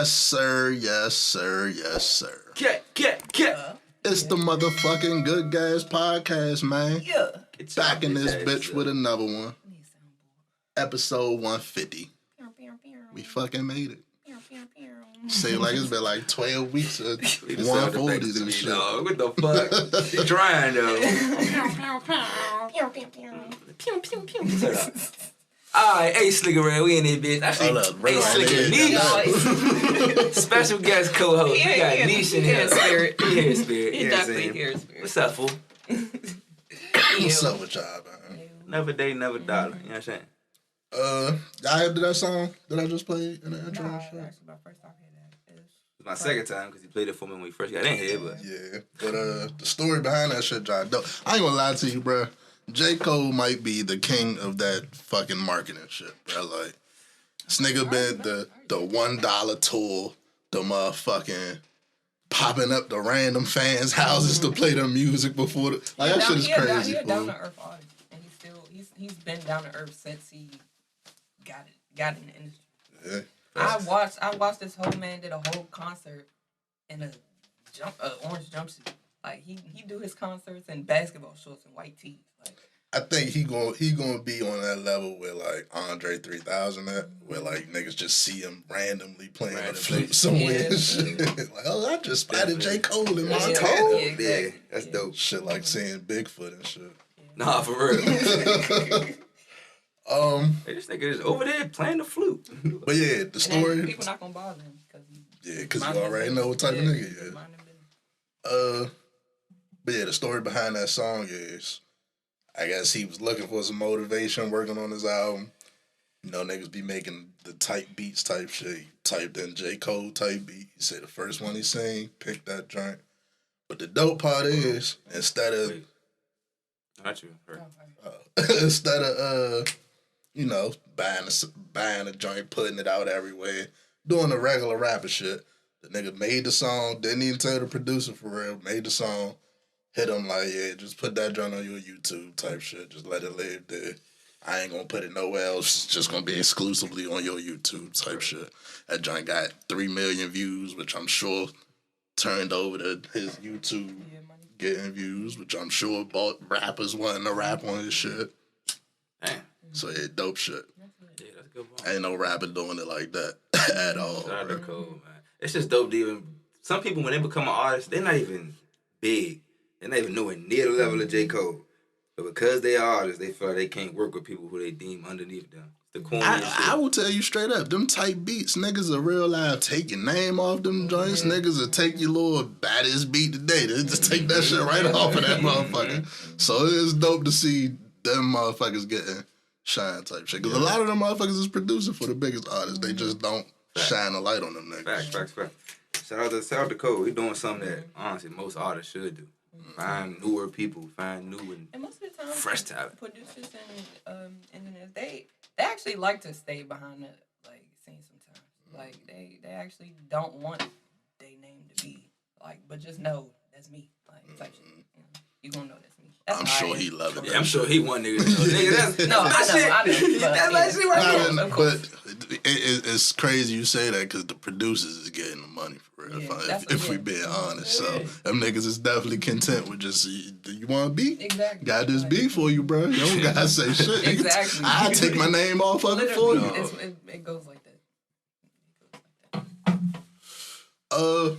Yes, sir. Yes, sir. Yes, sir. Get. It's the motherfucking Good Guys podcast, man. Yeah. Back in this bitch with another one. Episode 150. We fucking made it. Say like it's been like 12 weeks or 140 and shit. Dog. What the fuck? She trying though. Alright, hey Slickerhead, we in this bitch. Actually, hey Slickerneesh. Special guest co-host. We got Neesh in here. He here spirit. He definitely here spirit. What's up, fool? What's up with y'all, man? Never day, never dollar. You know what I'm saying? Y'all heard that song that I just played in the intro? No, actually, my first time hearing that. It's my second time because he played it for me when we first got in here, but... Yeah, but the story behind that shit, John, dope. I ain't gonna lie to you, bro. J. Cole might be the king of that fucking marketing shit, bro. Like, this nigga been the $1 tour, the motherfucking popping up the random fans' houses to play their music before the... Like, that shit is crazy, He's a down-to-earth artist, and he's been down-to-earth since he got in the industry. Yeah. I watched this whole man did a whole concert in a orange jumpsuit. Like he do his concerts in basketball shorts and white tees. Like I think he gonna be on that level where like Andre 3000 at, where like niggas just see him randomly playing a flute somewhere and shit. Like, oh, I just spotted J. Cole in Montana. Yeah, exactly. Yeah, that's dope. Shit like seeing Bigfoot and shit. Nah, for real. Hey, this nigga is over there playing the flute. But yeah, the story. People not gonna bother him because you already know what type of nigga he is. But yeah, the story behind that song is, I guess he was looking for some motivation working on his album. You know, niggas be making the type beats type shit. He typed in J. Cole type beat. He said the first one he sang, picked that joint. But the dope part is, instead of you know, buying a joint, putting it out everywhere, doing the regular rapper shit, the nigga made the song, didn't even tell the producer for real, made the song, hit him like, yeah, just put that joint on your YouTube type shit, just let it live there. I ain't gonna put it nowhere else, it's just gonna be exclusively on your YouTube type shit. That joint got 3 million views, which I'm sure turned over to his YouTube getting views, which I'm sure bought rappers wanting to rap on his shit. Damn. So yeah, dope shit. Yeah, that's a good one. Ain't no rapper doing it like that at all. Shout out to Cole, man. It's just dope to even... Some people, when they become an artist, they're not even big. They're not even nowhere near the level of J. Cole. But because they are artists, they feel like they can't work with people who they deem underneath them. The corny shit. I will tell you straight up, them type beats, niggas are real live. Take your name off them joints. Niggas will take your little baddest beat today. They just take that shit right off of that motherfucker. So it's dope to see them motherfuckers getting shine type shit. Because a lot of them motherfuckers is producing for the biggest artists. They just don't shine a light on them niggas. Facts. Shout out to Cole. He doing something that, honestly, most artists should do. Find newer people, find new and most of the time, fresh talent. Producers and engineers, they actually like to stay behind the scene sometimes. Like they actually don't want their name to be like, but just know that's me. Like type shit. You gonna know that's me. I'm sure he love it. Yeah, I'm sure he want niggas to know. Nigga, that's no, I know. That's shit right there. But it's crazy you say that because the producers is getting the money for real. If we being honest, so them niggas is definitely content with just you want a beat? Exactly. Got this beat for you, bro. You don't gotta say shit. Exactly. I take my name off of it for you. It goes like that.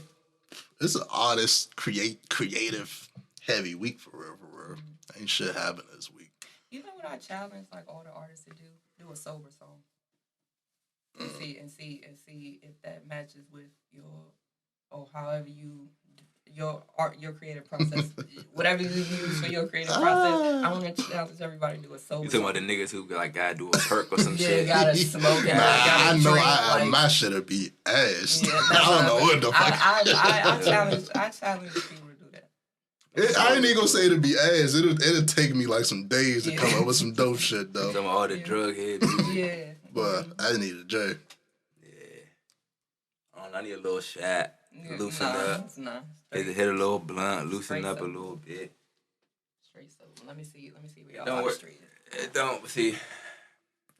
It's an artist creative heavy week for real. Ain't shit happening this week. You know what I challenge like all the artists to do? Do a sober song. And see if that matches with however your creative process, whatever you use for your creative process. I want to challenge everybody to do a sober. You talking about the niggas who gotta do a perk or some shit? Yeah, gotta smoke. I know my shit'll be ass. Yeah, I don't know what the fuck. I challenge people. I ain't even gonna say it'll be ass. It'll take me like some days to come up with some dope shit though. Some of all the drug heads. Yeah. But I need a J. Yeah. I need a little shot. Loosen up. Hit a little blunt. Loosen up a little bit. Straight sober. Let me see where y'all are straight. Don't see.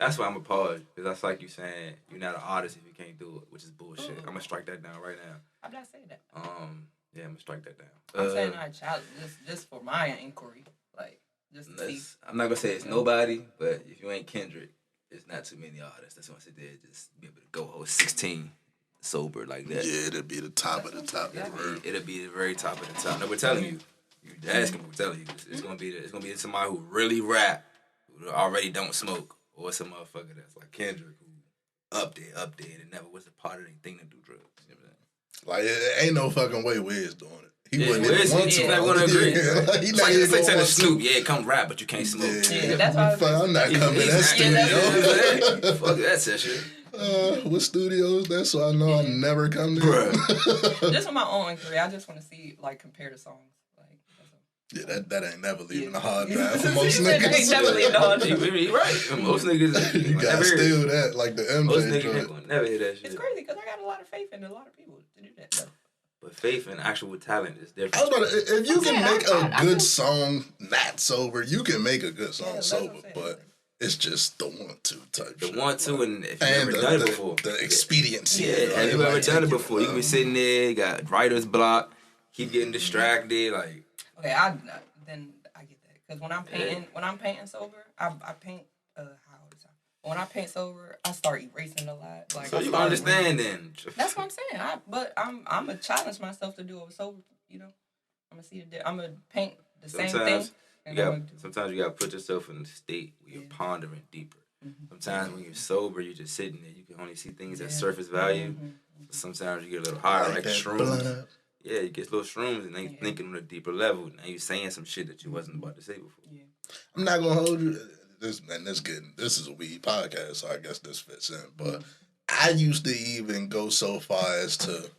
That's why I'm appalled. Because that's like you saying you're not an artist if you can't do it, which is bullshit. I'm gonna strike that down right now. I'm not saying that. Yeah, I'm gonna strike that down. I'm saying I challenge just for my inquiry, like just to see. I'm not gonna say it's nobody, but if you ain't Kendrick, it's not too many artists that's gonna sit there and just be able to go hold 16 sober like that. Yeah, it'll be the top of the top. It'll be the very top of the top. No, we're telling you. You asking, we're telling you. It's gonna be somebody who really rap, who already don't smoke, or some motherfucker that's like Kendrick who up there, and never was a part of anything to do drugs. You know what I'm saying? Like, it ain't no fucking way Wiz doing it. He wouldn't Wiz, even want to. He's not gonna agree. Like, It's like they tell Snoop, yeah, come rap, but you can't smoke. Yeah, that's why I'm not coming to that studio. Fuck that session. What studios? That's why I know I never come there. Just on my own inquiry, I just want to see, like, compare the songs. Yeah, that ain't never leaving the hard drive for most Ain't niggas. never leaving the hard drive. You're right. Most niggas, you gotta steal that, like the MJ most niggas joint. ain't gonna never hear that shit. It's crazy because I got a lot of faith in a lot of people to do that, though. But faith and actual talent is different. I was about to, if you can make a good song not sober, you can make a good song sober, but it's just the 1-2 type The shit. 1-2 and if you've never done it before. The expediency. Yeah, right? have you ever Like, done it before? You can be sitting there, you got writer's block, keep getting distracted, like. Okay, then I get that because when I'm painting sober, I paint how old is I? When I paint sober, I start erasing a lot. Like, So you understand then? That's what I'm saying. But I'm gonna challenge myself to do it sober. You know, I'm gonna see I'm gonna paint the same thing. Sometimes you gotta put yourself in a state where you're pondering deeper. Mm-hmm. Sometimes when you're sober, you're just sitting there. You can only see things at surface value. Mm-hmm. Sometimes you get a little higher, like shrooms. Yeah, you get little shrooms and then you're thinking on a deeper level. Now you're saying some shit that you wasn't about to say before. Yeah. I'm not gonna hold you. This is a weed podcast, so I guess this fits in. But I used to even go so far as to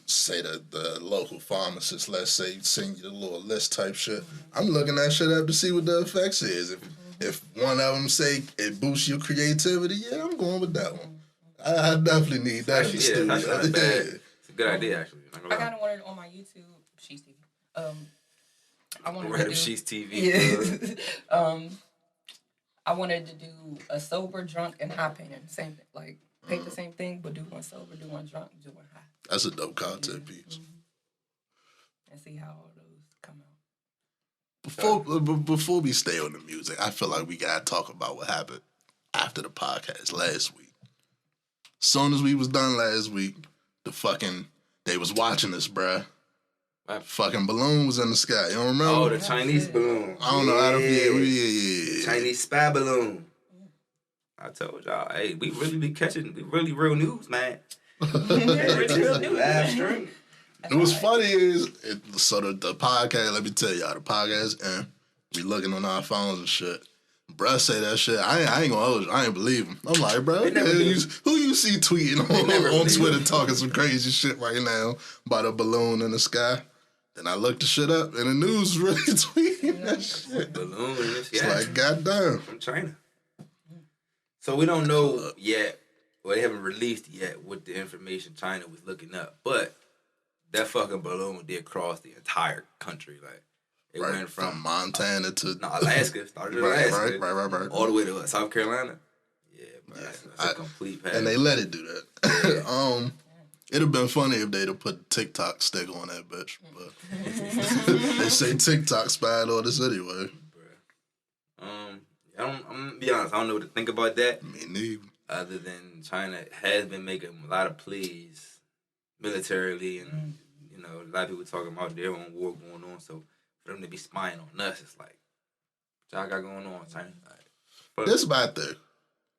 say that the local pharmacist, let's say, send you the little list type shit. I'm looking that shit up to see what the effects is. If one of them say it boosts your creativity, yeah, I'm going with that one. I definitely need that in the studio. That's not bad. It's a good idea, actually. I got one on my YouTube, She's TV. I wanted to do She's TV. Yeah. I wanted to do a sober, drunk, and high painting. Same thing. Like, paint the same thing, but do one sober, do one drunk, do one high. That's a dope content piece. Mm-hmm. And see how all those come out. Before we stay on the music, I feel like we gotta talk about what happened after the podcast last week. Soon as we was done last week, they was watching us, bruh. Fucking balloon was in the sky. You don't remember? Oh, the Chinese balloon. I don't know how to. Yeah. Chinese spy balloon. I told y'all, hey, we really be catching. We really real news, man. Really real news. Live stream. And what's funny is, the podcast. Let me tell y'all, the podcast, and we looking on our phones and shit. Bruh say that shit. I ain't gonna hold you. I ain't believe him. I'm like, bro, who you see tweeting on Twitter talking some crazy shit right now about a balloon in the sky? Then I looked the shit up, and the news really tweeting that shit. Balloon in the sky. It's like, goddamn. From China. So we don't know yet, or they haven't released yet what the information China was looking up. But that fucking balloon did cross the entire country. Like, it went from Montana to Alaska. Started in Alaska. Right. All the way to South Carolina. Yeah, bro. That's a complete pass. And they let it do that. It'd have been funny if they'd have put TikTok stick on that bitch. But they say TikTok spied on us anyway. I'm gonna be honest, I don't know what to think about that. Me neither. Other than China has been making a lot of pleas militarily, and a lot of people talking about their own war going on. So for them to be spying on us, it's like, what y'all got going on, China? This my thing.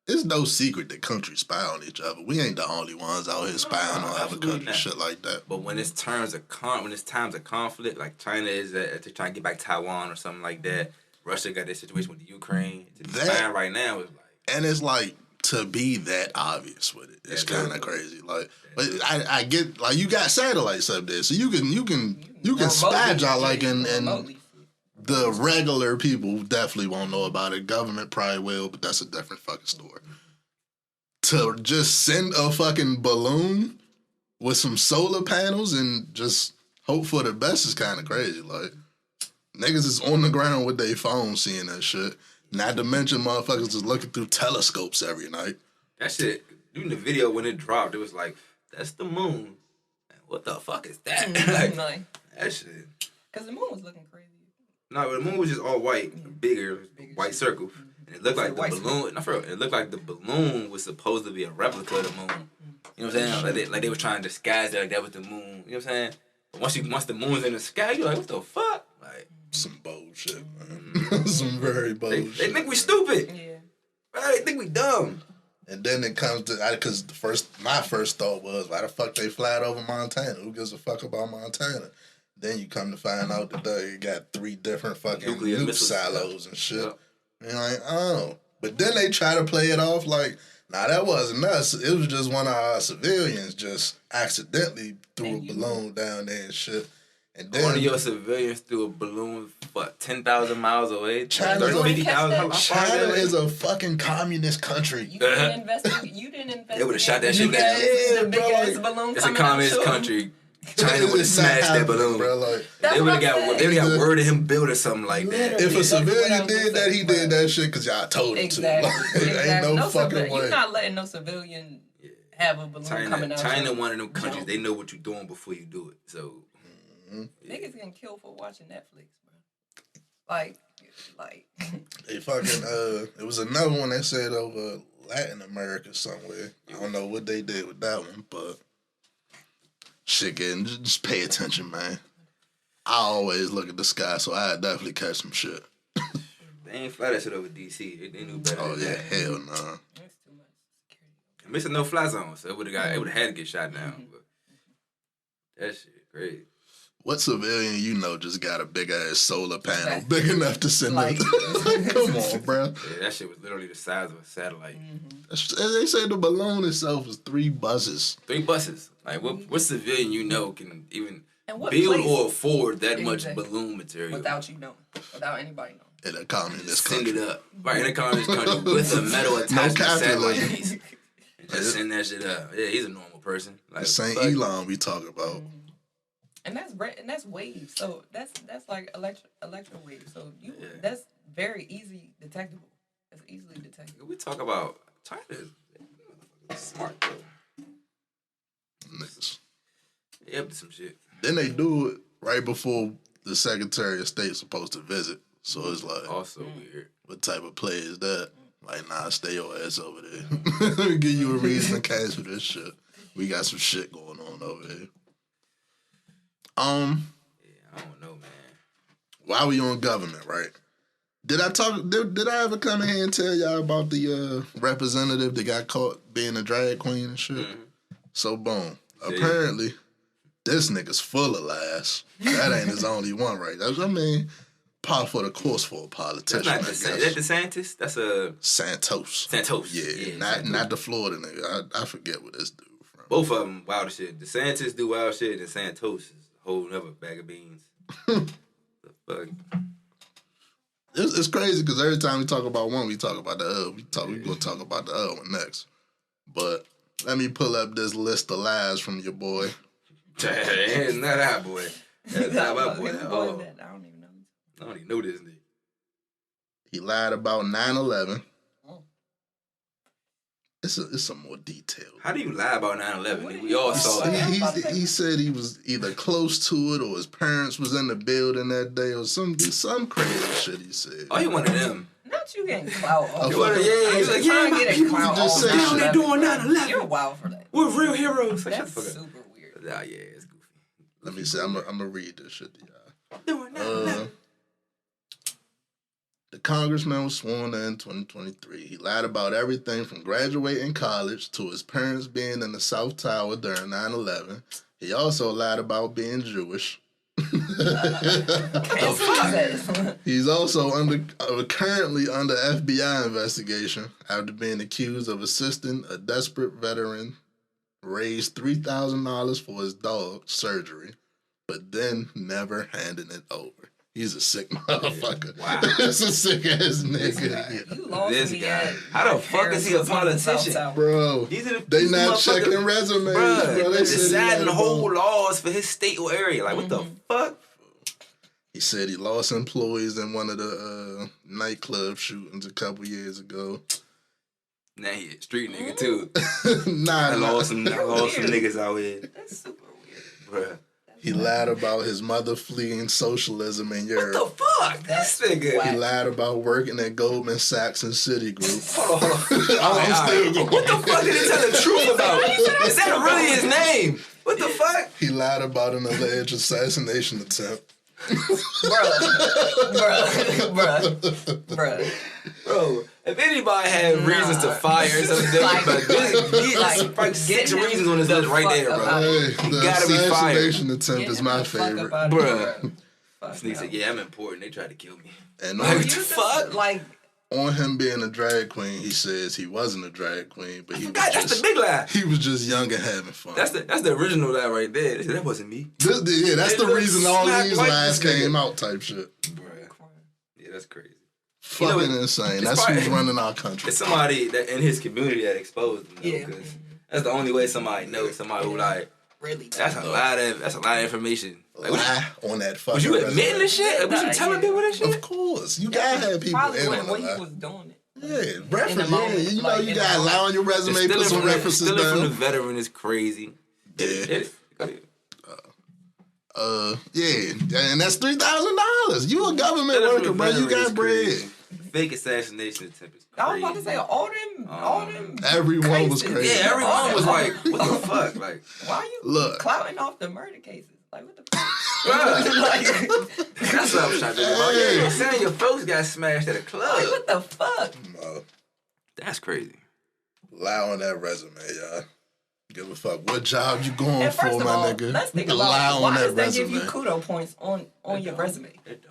It's no secret that countries spy on each other. We ain't the only ones out here spying on other countries, shit like that. But when it's times of conflict, like China is they're trying to get back Taiwan or something like that. Russia got that situation with the Ukraine. That right now is like, and it's like to be that obvious with it. It's kind of crazy. Like, but I get like you got satellites up there, so you can spy y'all like in the regular people definitely won't know about it. Government probably will, but that's a different fucking story. To just send a fucking balloon with some solar panels and just hope for the best is kind of crazy. Like, niggas is on the ground with their phone seeing that shit. Not to mention motherfuckers is looking through telescopes every night. That shit, even the video when it dropped, it was like, that's the moon. What the fuck is that? Like, that shit. Because the moon was looking crazy. No, but the moon was just all white, bigger white circle. And it looked like the balloon. No, for real, it looked like the balloon was supposed to be a replica of the moon. You know what I'm saying? Like they were trying to disguise it like that was the moon. You know what I'm saying? But once the moon's in the sky, you're like, what the fuck? Like some bullshit, man. Some very bullshit. They think we stupid. Yeah. Right? They think we dumb. And then it comes to, because my first thought was, why the fuck they fly over Montana? Who gives a fuck about Montana? Then you come to find out that they got 3 different fucking nuke silos and shit. Yep. And you're like, oh. But then they try to play it off like, nah, that wasn't us. It was just one of our civilians just accidentally threw a balloon down there and shit. And then one of your civilians threw a balloon, 10,000 miles away? China is a fucking communist country. You didn't investigate. They would have shot that shit down. Yeah, big ass balloon. It's a communist country. China would have smashed that balloon. Bro, like, they would have got word of him build or something like that. If a civilian did that, he did that shit because y'all told him to. Like, ain't no fucking way. You're not letting no civilian have a balloon coming out. China, one of them countries, they know what you're doing before you do it. So niggas getting killed for watching Netflix, bro. Like. They fucking it was another one they said over Latin America somewhere. I don't know what they did with that one, but shit, just pay attention, man. I always look at the sky, so I definitely catch some shit. They ain't fly that shit over DC. They knew better. Oh yeah, hell no. That's too much security. Missing no fly zone, so it would have had to get shot down. But that shit crazy. What civilian you know just got a big ass solar panel big enough to send them? Come on, bro. Yeah, that shit was literally the size of a satellite. They say the balloon itself was 3 buses. 3 buses. Like what civilian you know can even build or afford that much balloon material without you knowing, without anybody knowing? In a communist country. Send it up. Right, in a communist country with a metal attachment satellite piece. And just send that shit up. Yeah, he's a normal person. Like, this ain't Elon we talk about. And that's waves. So that's like electro waves. So that's very easy detectable. It's easily detectable. We talk about China is smart though. Niggas. They up to some shit. Then they do it right before the Secretary of State's supposed to visit. So it's like, also weird. What type of play is that? Like, nah, stay your ass over there. Let me give you a reason to cancel this shit. We got some shit going on over here. Yeah, I don't know, man. While we on government, right? Did I ever come in here and tell y'all about the representative that got caught being a drag queen and shit? Mm-hmm. So boom. Apparently, this nigga's full of lies. That ain't his only one, right? I mean, par for the course for a politician. Is that the Santos? That's a Santos. Santos. Yeah, not the Florida nigga. I forget what this dude from. Both of them wild as shit. The Santos do wild shit, and Santos is a whole other bag of beans. The fuck. It's crazy because every time we talk about one, we talk about the other. We gonna talk about the other one next. But let me pull up this list of lies from your boy. It's not our boy. That's not my boy at all. I don't even know. I don't even know this nigga. He lied about 9/11. It's some more detail. How do you lie about 9/11? We all saw that. He said he was either close to it or his parents was in the building that day or some crazy shit he said. Oh, he one of them. Not you getting clout off. Yeah, he's like, trying to get a clout just off. say How they doing 9/11? You're wild for that. We're real heroes. That's super weird. Yeah, it's goofy. Let me see. I'm gonna read this shit to y'all. Doing 9/11. The congressman was sworn in 2023. He lied about everything from graduating college to his parents being in the South Tower during 9/11. He also lied about being Jewish. He's also currently under FBI investigation after being accused of assisting a desperate veteran raise $3,000 for his dog's surgery, but then never handing it over. He's a sick motherfucker. Wow. That's a sick ass nigga. You lost me guy. How the fuck is he a politician? Bro, they not checking resumes, bro. They deciding whole laws for his state or area. Like, what the fuck? He said he lost employees in one of the nightclub shootings a couple years ago. Now he a street nigga too. I lost some niggas out here. That's super weird. Bruh. He lied about his mother fleeing socialism in Europe. What the fuck? This nigga. He lied about working at Goldman Sachs and Citigroup. Hold on. What the fuck did he tell the truth about? Is that really his name? What the fuck? He lied about an alleged assassination attempt. Bruh. Bro, if anybody had reasons to fire something different, but this like 6 reasons on this list right there, bro. Hey, the gotta be fired. assassination attempt is my favorite. Bruh. This nigga said, yeah, I'm important. They tried to kill me. And Like, what the fuck? Like, on him being a drag queen, he says he wasn't a drag queen, but That's the big lie. he was just young and having fun. That's the original lie right there. They said, that wasn't me. That's It the looks reason all smack these like lies this nigga. came out type shit. Bruh. Yeah, that's crazy. Fucking insane. That's probably- who's running our country. It's somebody that in his community that exposed him, though, Yeah. because that's the only way somebody knows. Somebody who like, really? that's a lot of information. Like, Lie on that fucking was you resume. admitting this shit? Like, was you telling people this shit? Of course. You gotta have people Probably in on when that. he was doing it. Yeah, reference. the moment, You know, like, you in the gotta lie on your resume, Stealing put some from the- references stealing from the down. veteran is crazy. Yeah. Hit it. Go ahead. Yeah, and that's $3,000. You a government Stealing worker, from bro. the You veteran got is bread. crazy. Fake assassination attempt is crazy. I was about to say all them. Everyone was cases. crazy. Yeah, everyone was like, what the fuck? Like, Why you Look. clouting off the murder cases? Like, what the fuck? bruh. like, That's what I'm trying to think about. Yeah, you're saying your folks got smashed at a club. what the fuck? No, That's crazy. lie on that resume, y'all. Give a fuck what job you going And for, first of my all, nigga. let's think Lie about on why that does that give resume. you kudo points on your resume? It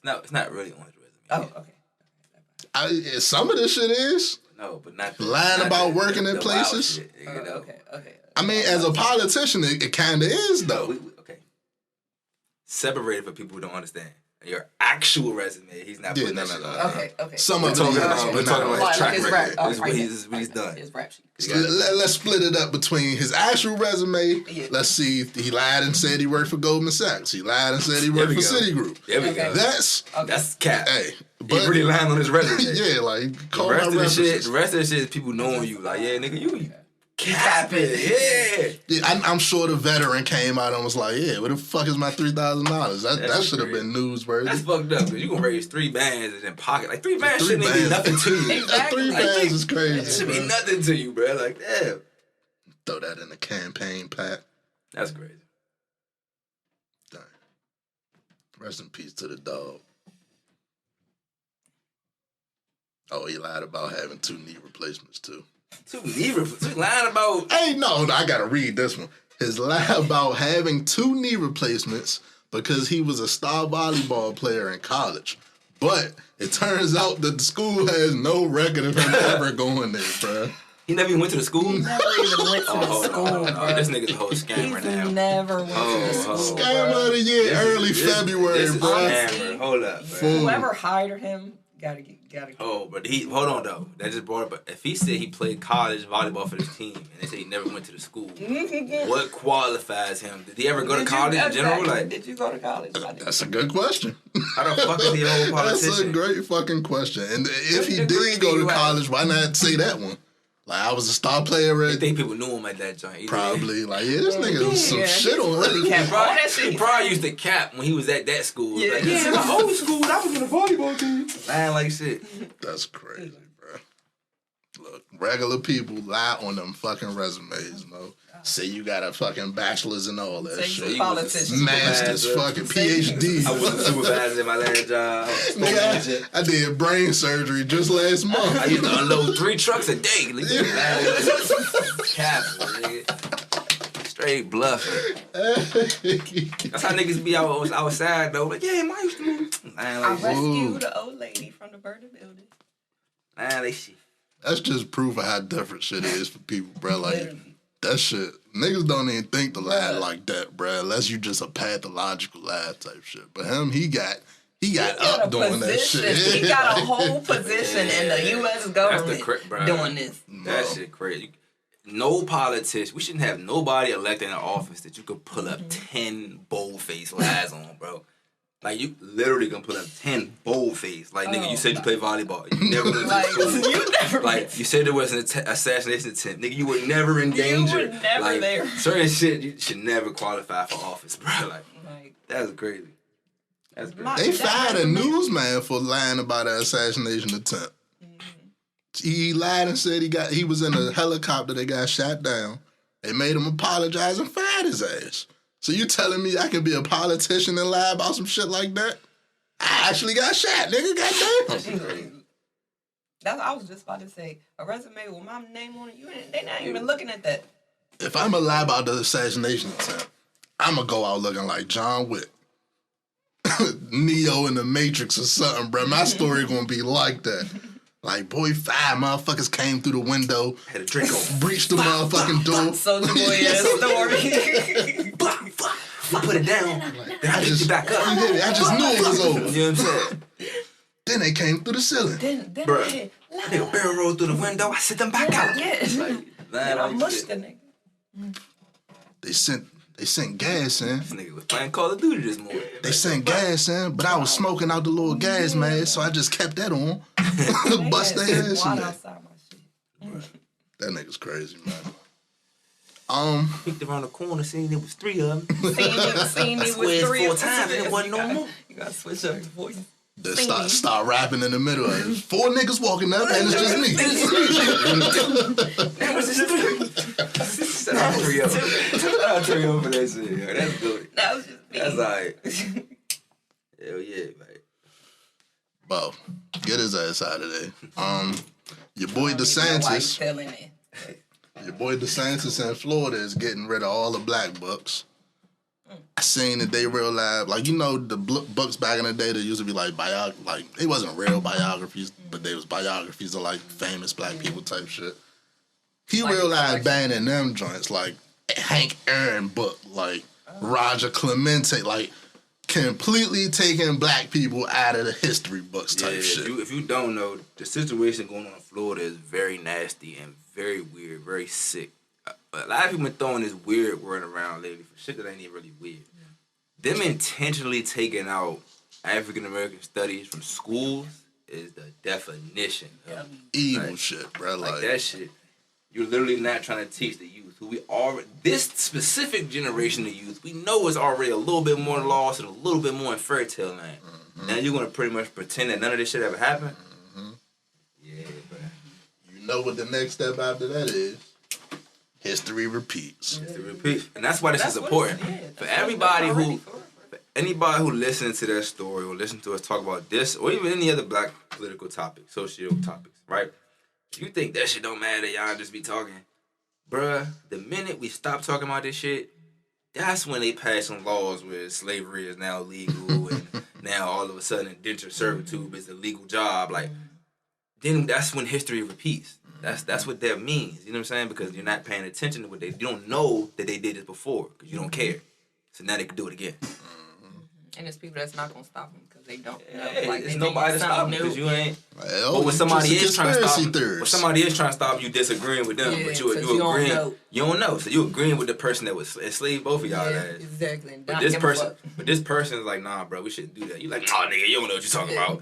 don't. It's not really on his resume. Oh, okay. Some of this shit is. No, but not Lying not about the- working the in wild places? shit, you know? Okay. I mean, as a politician, it kind of is, though. Okay. Separated for people who don't understand. Your actual resume, he's not Yeah, putting that no, shit no, on. no. Okay. Some We're of it talking is, about, but we're not talking all. about his track his record. rap- This is what he's done. His rap sheet. You gotta- Let's split it up between his actual resume. Yeah. Let's see if he lied and said he worked for Goldman Sachs. He lied and said he worked for There we go. Citigroup. There we Okay. go. That's That's cap. hey, He but really lying on his resume. yeah, like The call rest my of the references. shit is people knowing you. Like, yeah, nigga, you capping. Yeah. Yeah, I'm sure the veteran came out and was like, "Yeah, where the fuck is my $3,000? That That's should have been newsworthy." That's fucked up, because you gonna raise 3 bands and then pocket. Like, 3 bands Three shouldn't even be bands. nothing to you. Exactly. Three Like, bands is It crazy. should be Bro. nothing to you, bro. Like, damn. Throw that in the campaign pack. That's crazy. Dang. Rest in peace to the dog. Oh, he lied about having 2 knee replacements too. Two lying about. Hey, no, I gotta read this one. His lie about having 2 knee replacements because he was a star volleyball player in college. But it turns out that the school has no record of him ever going there, bruh. He never even went to the school. He never even went to the hold school, on. bro. This nigga's a whole scammer He's now. never went to the school, Scam bro. of the year, early This February, is bro. scammer. Hold up, bro. Fool. Whoever hired him, gotta get. Oh, but hold on though. That just brought up. If he said he played college volleyball for this team, and they say he never went to the school, what qualifies him? Did he ever go to college in general? Like, did you go to college? That's a good question. how the fuck is he a whole politician? That's a great fucking question. And if he degree did go do to you have? college, why not say that one? Like, I was a star player I at think people knew him at that joint. He probably. Like, yeah, this nigga was some shit on really it. kept all that shit. He probably used to cap when he was at that school. Yeah. Like, yeah, my old school, I was in a volleyball team. Lying like shit. That's crazy, bro. Look, regular people lie on them fucking resumes, no. Say you got a fucking bachelor's and all that Say shit. you a politician. Master's, Supervisor. fucking PhD. I was a supervisor in my last job. Nigga, I did brain surgery just last month. I used to unload 3 trucks a day. Cap, nigga. Straight bluffing. That's how niggas be outside though. Like, yeah, man, I used to move. Lying I like shit. rescued the old lady from the burning building. Lying like shit. That's just proof of how different shit is for people, bro. Like, Literally. that shit, niggas don't even think to lie like that, bro. Unless you just a pathological lie type shit. But him, he got up doing that shit. He got a whole position in the U.S. government doing this. That shit crazy. No politician. We shouldn't have nobody elected in office that you could pull up 10 bold-faced lies on, bro. Like, you literally gonna put up 10 boldface. Like, nigga, you said you play volleyball. You never went to Like, school. you never. Like, you said there was an assassination attempt. Nigga, you were never in danger. You were never like, there. Certain shit, you should never qualify for office, bro. Like, that's crazy. That's crazy. They fired a newsman for lying about an assassination attempt. He lied and said he was in a helicopter that got shot down. They made him apologize and fired his ass. So you telling me I can be a politician and lie about some shit like that? I actually got shot, nigga. Goddamn. That's I was just about to say. A resume with my name on it, they not even looking at that. If I'm gonna lie about the assassination attempt, I'm gonna go out looking like John Wick. Neo in the Matrix or something, bro. My story gonna be like that. Like, boy, 5 motherfuckers came through the window, Had a drink on. breached the motherfucking door. Soldier Boy ass story. You put it down, then I picked it back up. I just knew it was over. You know what I'm saying? Then they came through the ceiling. then Bruh, nigga barrel rolled through the window. I sit them back out. Yeah. Like, I mushed the nigga. They sent gas in. This nigga was playing Call of Duty this morning. They sent gas in, but I was smoking out the little gas mask, so I just kept that on. Bust their ass. Wild in. outside my shit. That nigga's crazy, man. Peeked around the corner, seen it was 3 of them. Seen me with Squared 3 4 times and it wasn't no more. You gotta switch up your voice. They start rapping in the middle of it. 4 niggas walking up, and it's just me. That was just 3. Shout out 3 of them. Shout out 3 of them for that shit. Yo. That's good. That was just me. That's alright. Hell yeah, man. Bo, get his ass out of there. Your boy DeSantis. Your boy DeSantis in Florida is getting rid of all the black books. I seen that they real live, like, you know, the books back in the day that used to be like they wasn't real biographies, but they was biographies of like famous black people type shit. He like real live banning them joints, like Hank Aaron book, like Roger Clemente, like completely taking black people out of the history books type shit. If you don't know, the situation going on in Florida is very nasty and very weird, very sick. A lot of people been throwing this weird word around lately for shit that ain't even really weird. Them intentionally taking out African American studies from schools is the definition of evil shit, bro. Like that shit. You're literally not trying to teach the youth who we are. This specific generation of youth, we know is already a little bit more lost and a little bit more in fairy tale land. Mm-hmm. Now you're gonna pretty much pretend that none of this shit ever happened. Mm-hmm. Yeah, bro. You know what the next step after that is? History repeats. History repeats. And that's why this is important. For everybody anybody who listens to that story or listen to us talk about this or even any other black political topic, social topics, right? You think that shit don't matter, y'all just be talking. Bruh, the minute we stop talking about this shit, that's when they pass some laws where slavery is now legal and now all of a sudden indentured servitude is a legal job. Like, then that's when history repeats. That's what that means. You know what I'm saying? Because you're not paying attention to you don't know that they did this before because you don't care. So now they can do it again. And it's people that's not gonna stop them because they don't know. Yeah, like, it's nobody to stop them because you ain't. Well, but when somebody is trying to stop them, you disagreeing with them, but you agreeing. You don't know. So you agreeing with the person that was enslaved both of y'all ass. Exactly. But this person is like, nah, bro, we shouldn't do that. You like, nah, nigga, you don't know what you're talking about.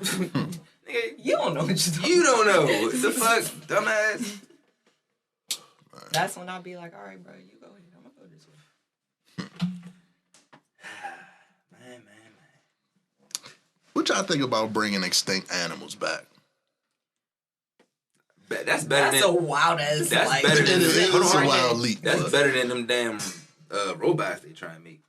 Nigga, you don't know what you're talking about. You don't know. What the fuck, dumbass? That's when I'll be like, all right, bro, you go ahead. I'm gonna go this way. Man. What y'all think about bringing extinct animals back? That's better that's than a wild ass. That's like, better than it's a wild leap. That's better than them damn robots they try and make.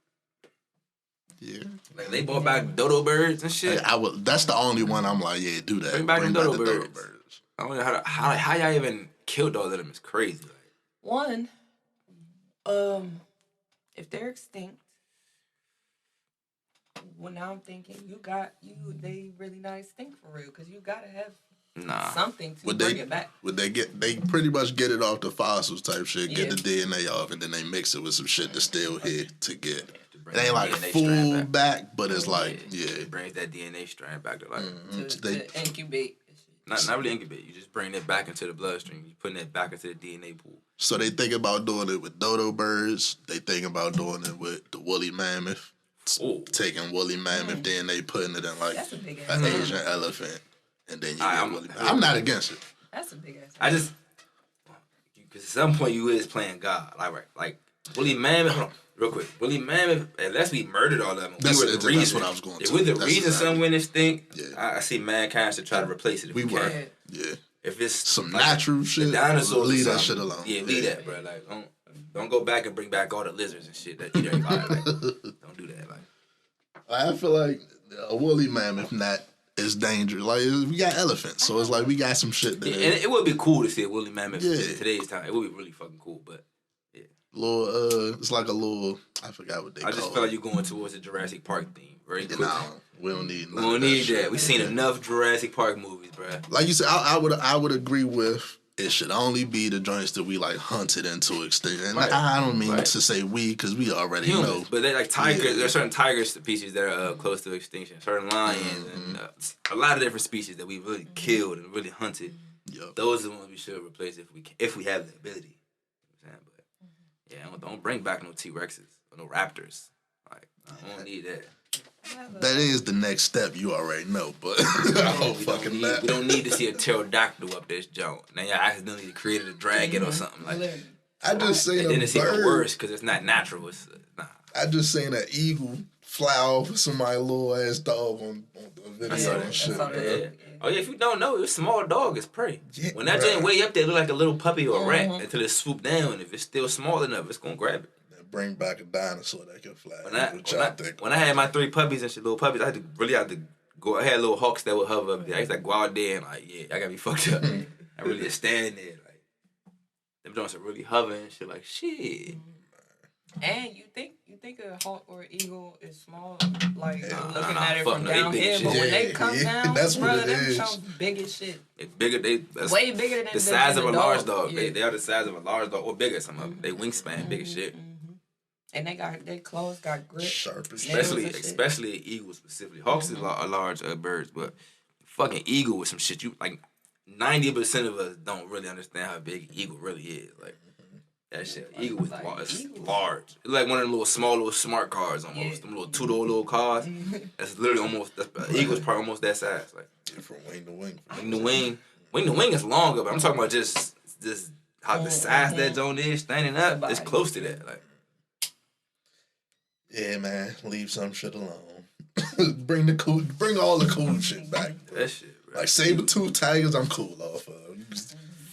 Yeah, like they brought back dodo birds and shit. That's the only one I'm like, yeah, do that. Bring back the dodo birds. I don't know how y'all even killed all of them. It's crazy. Like, one, if they're extinct, well, now I'm thinking they really not extinct for real because you gotta have something to bring it back. They pretty much get it off the fossils type shit, get the DNA off, and then they mix it with some shit that's still here to get. It ain't like full back, but it's like, it brings that DNA strand back to life. To incubate. Not really incubate. You just bring it back into the bloodstream. You putting it back into the DNA pool. So they think about doing it with dodo birds. They think about doing it with the woolly mammoth. taking woolly mammoth, then they putting it in like That's a big an ass. Asian elephant, and then you get I'm- woolly mammoth. I'm not against it. That's a big ass. I just, because at some point you is playing God. Like woolly mammoth, hold on, real quick. Woolly mammoth, unless we murdered all of them, we were the reason. That's what I was going to. If we're the reason exactly. somewhere this thing, Yeah. I see mankind should try to replace it. If we were. can. Yeah. If it's Some like natural shit, dinosaurs, leave or that something, shit alone. Yeah, leave that, bro. Like, don't go back and bring back all the lizards and shit that eat everybody. Like, don't do that. Like, I feel like a woolly mammoth not is dangerous. Like we got elephants, so it's like we got some shit that. and it would be cool to see a woolly mammoth in Yeah. today's time. It would be really fucking cool, but yeah. Little, it's like a little. I forgot what they call it. I just feel like you're going towards the Jurassic Park theme. Very quick. Nah, we don't need. We don't need that. We seen enough Jurassic Park movies, bro. Like you said, I would agree with. It should only be the joints that we like hunted into extinction. And Right. I don't mean Right. to say we, because we already Humans, know. but they're like tigers. Yeah. There are certain tiger species that are close to extinction. Certain lions and a lot of different species that we really killed and really hunted. Yep. Those are the ones we should replace if we have the ability. You know what I'm saying? But yeah, don't bring back no T-Rexes or no raptors. Like I don't need that. That is the next step. You already know, but I don't fucking know. We don't need to see a pterodactyl up this joint. Now y'all accidentally created a dragon or something like that. I just seen And a then it's even bird. worse because it's not natural. It's nah. I just seen an eagle fly off somebody's little ass dog on the video I saw and that. shit. I saw that. bro. Yeah. Oh yeah, if you don't know, it's a small dog. It's prey. Yeah, When that bruh. joint way up there, it look like a little puppy or a rat until it swoop down. If it's still small enough, it's gonna grab it. And bring back a dinosaur that can fly. When I had my 3 puppies and shit, little puppies, I had to go. I had little hawks that would hover up there. I used to go out there and like, yeah, I gotta be fucked up. I really just stand there like, them joints are really hovering and shit. Like shit. And you think a hawk or an eagle is small, like Nah, looking nah, at it fuck from no, they down big here, as but shit. when they Yeah, come yeah, down, that's what brother, it them is. shows big as shit. It's bigger. That's Way bigger than the size of a large dog. Yeah. They are the size of a large dog or bigger. Some of them. They wingspan big as shit. And their clothes got grip. Sharp as Nails shit. and shit. Especially eagles specifically. Hawks is are large birds, but fucking eagle is some shit. You like 90% of us don't really understand how big an eagle really is. Like that shit, eagle is large. It's like one of the small little smart cars almost. Yeah. Them little 2-door little cars. That's literally almost. Eagle's probably almost that size. Like Yeah, from wing to wing. wing to wing is longer, but I'm talking about just how the size that joint is standing up. It's close to that. Like. Yeah, man. Leave some shit alone. bring all the cool shit back. Bro. That shit, bro. Like saber-tooth tigers, I'm cool off of.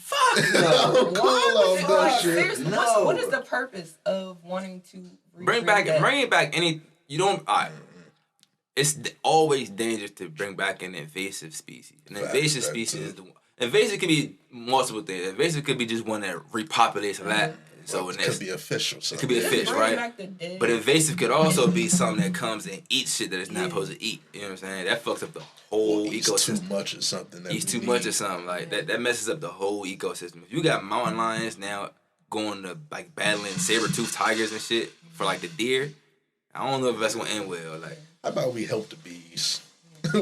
Fuck I'm cool off that Like, shit. seriously, No. what is the purpose of wanting to Bring it back any. You don't. Alright. It's always dangerous to bring back an invasive species. An invasive that species too. is the one. Invasive could be multiple things. Invasive could be just one that repopulates a lot. So it that's, could be a fish or it something. could be a fish, right? But invasive could also be something that comes and eats shit that it's not supposed to eat. You know what I'm saying? That fucks up the whole Eats ecosystem. too much or something. Eats too much or something like that. That messes up the whole ecosystem. If you got mountain lions now going to like battling saber-toothed tigers and shit for like the deer, I don't know if that's gonna end well. Like, How about we help the bees?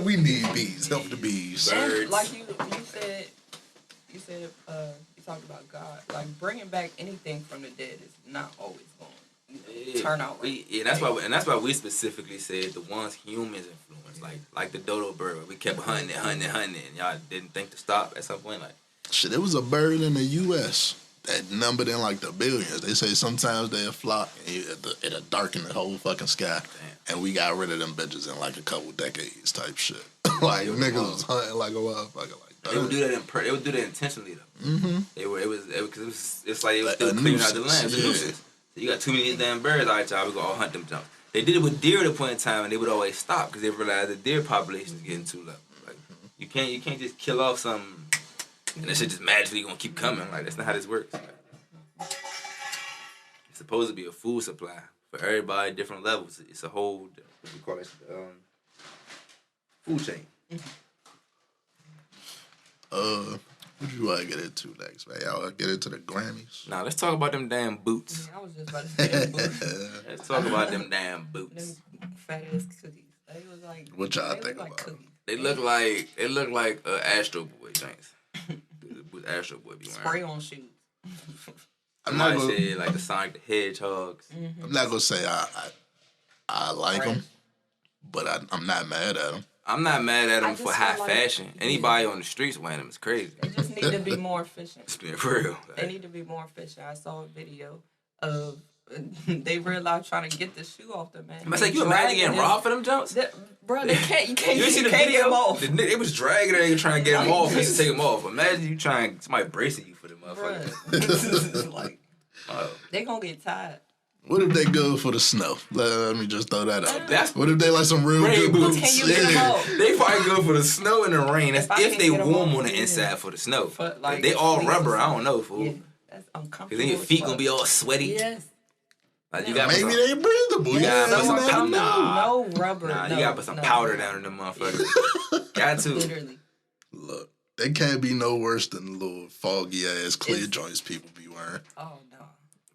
We need bees. Help the bees. Birds. Like you said, you talked about God. Like bringing back anything from the dead is not always going to turn out right. That's why we specifically said the ones humans influence, like the dodo bird. Where we kept hunting it, and y'all didn't think to stop at some point. Like, Shit, there was a bird in the U.S. that numbered in like the billions. They say sometimes they'll flock and it'll darken the whole fucking sky. Damn. And we got rid of them bitches in like a couple decades type shit. Like niggas was hunting like a motherfucker. Like they would do that. They would do that intentionally though. Mm-hmm. It's like they was still clearing out the land. It's a nuisance. So you got too many damn birds. All right, y'all, we go all hunt them jumps. They did it with deer at a point in time, and they would always stop because they realized the deer population is getting too low. Like you can't just kill off something, and that shit just magically gonna keep coming. Like that's not how this works. Like, it's supposed to be a food supply for everybody, different levels. It's a whole what we call it food chain. What you want to get into next, man? Y'all want to get into the Grammys? Now let's talk about them damn boots. I was just about to say that bullshit. Let's talk about them damn boots. Them fat ass cookies. They was like What y'all they think look like about it? cookies. They look like Astro Boy things. With Astro Boy be wearing. Spray on shoes. I'm not Somebody gonna, said like the Sonic the Hedgehogs. I'm not gonna say I I like them, but I'm not mad at them. I'm not mad at them just for feel high like- fashion. Anybody on the streets wearing them is crazy. They just need to be more efficient. It's being real. They need to be more efficient. I saw a video of they realized trying to get the shoe off the man. I say, you imagine getting robbed for them jumps? Bro, they can't. You can't. You see the can't video? get them off. They was dragging her, trying to get them off, just to take them off. Imagine you trying somebody bracing you for the motherfucker. Bruh. Like, they gonna get tired. What if they go for the snow? Let me just throw that out. That's What if they like some real rain good boots. boots? Can you get them off? They probably go for the snow and the rain. That's If I if can they get 'em warm off, on the yeah. inside for the snow. For, like, If they all fleece rubber, or I don't something. know, fool. Yeah, that's uncomfortable. Cause then your as feet fuck. gonna be all sweaty. Yes. Like you got Maybe they breathable. You gotta put some never powder. know. No rubber. Nah, no, you gotta put some no. powder down in them motherfuckers. Got to. Literally. Look, they can't be no worse than the little foggy ass clear It's- joints people be wearing. Oh no.